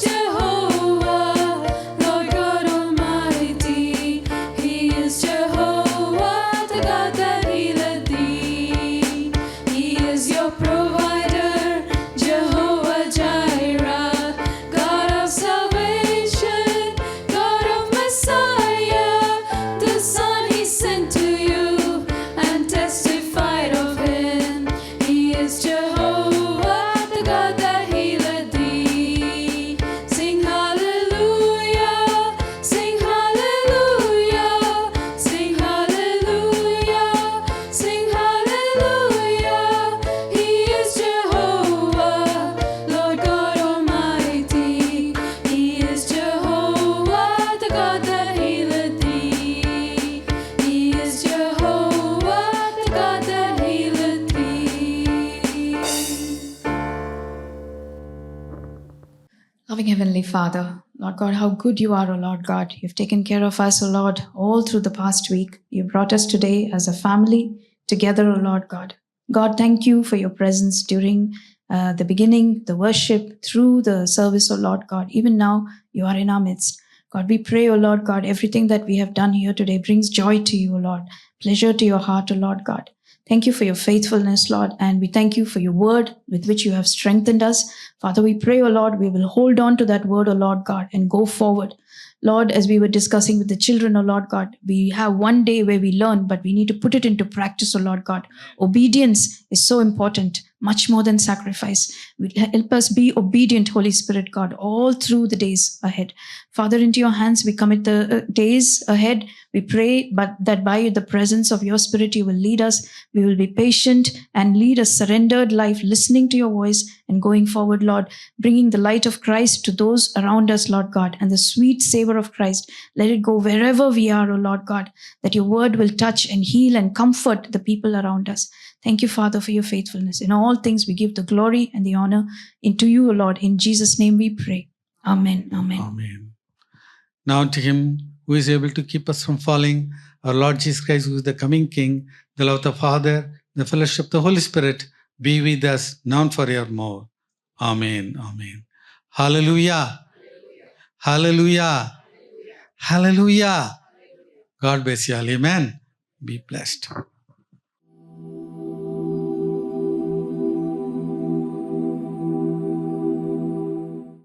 Heavenly Father, Lord God, how good you are, O Lord God. You've taken care of us, O Lord, all through the past week. You brought us today as a family together, O Lord God. God, thank you for your presence during the beginning, the worship, through the service, O Lord God. Even now, you are in our midst. God, we pray, O Lord God, everything that we have done here today brings joy to you, O Lord, pleasure to your heart, O Lord God. Thank you for your faithfulness, Lord, and we thank you for your word with which you have strengthened us. Father, we pray, O Lord, we will hold on to that word, O Lord God, and go forward. Lord, as we were discussing with the children, O Lord God, we have one day where we learn, but we need to put it into practice, O Lord God. Obedience is so important, much more than sacrifice. Help us be obedient, Holy Spirit, God, all through the days ahead. Father, into your hands we commit the days ahead. We pray, but that by the presence of your Spirit, you will lead us. We will be patient and lead a surrendered life, listening to your voice and going forward, Lord, bringing the light of Christ to those around us, Lord God, and the sweet savor of Christ. Let it go wherever we are, O Lord God, that your word will touch and heal and comfort the people around us. Thank you, Father, for your faithfulness. In all things, we give the glory and the honor into you, O Lord. In Jesus' name we pray. Amen. Amen. Amen. Now to him who is able to keep us from falling, our Lord Jesus Christ, who is the coming King, the love of the Father, the fellowship of the Holy Spirit, be with us now and forevermore. Amen. Amen. Hallelujah. Hallelujah. Hallelujah. God bless you all. Amen. Be blessed.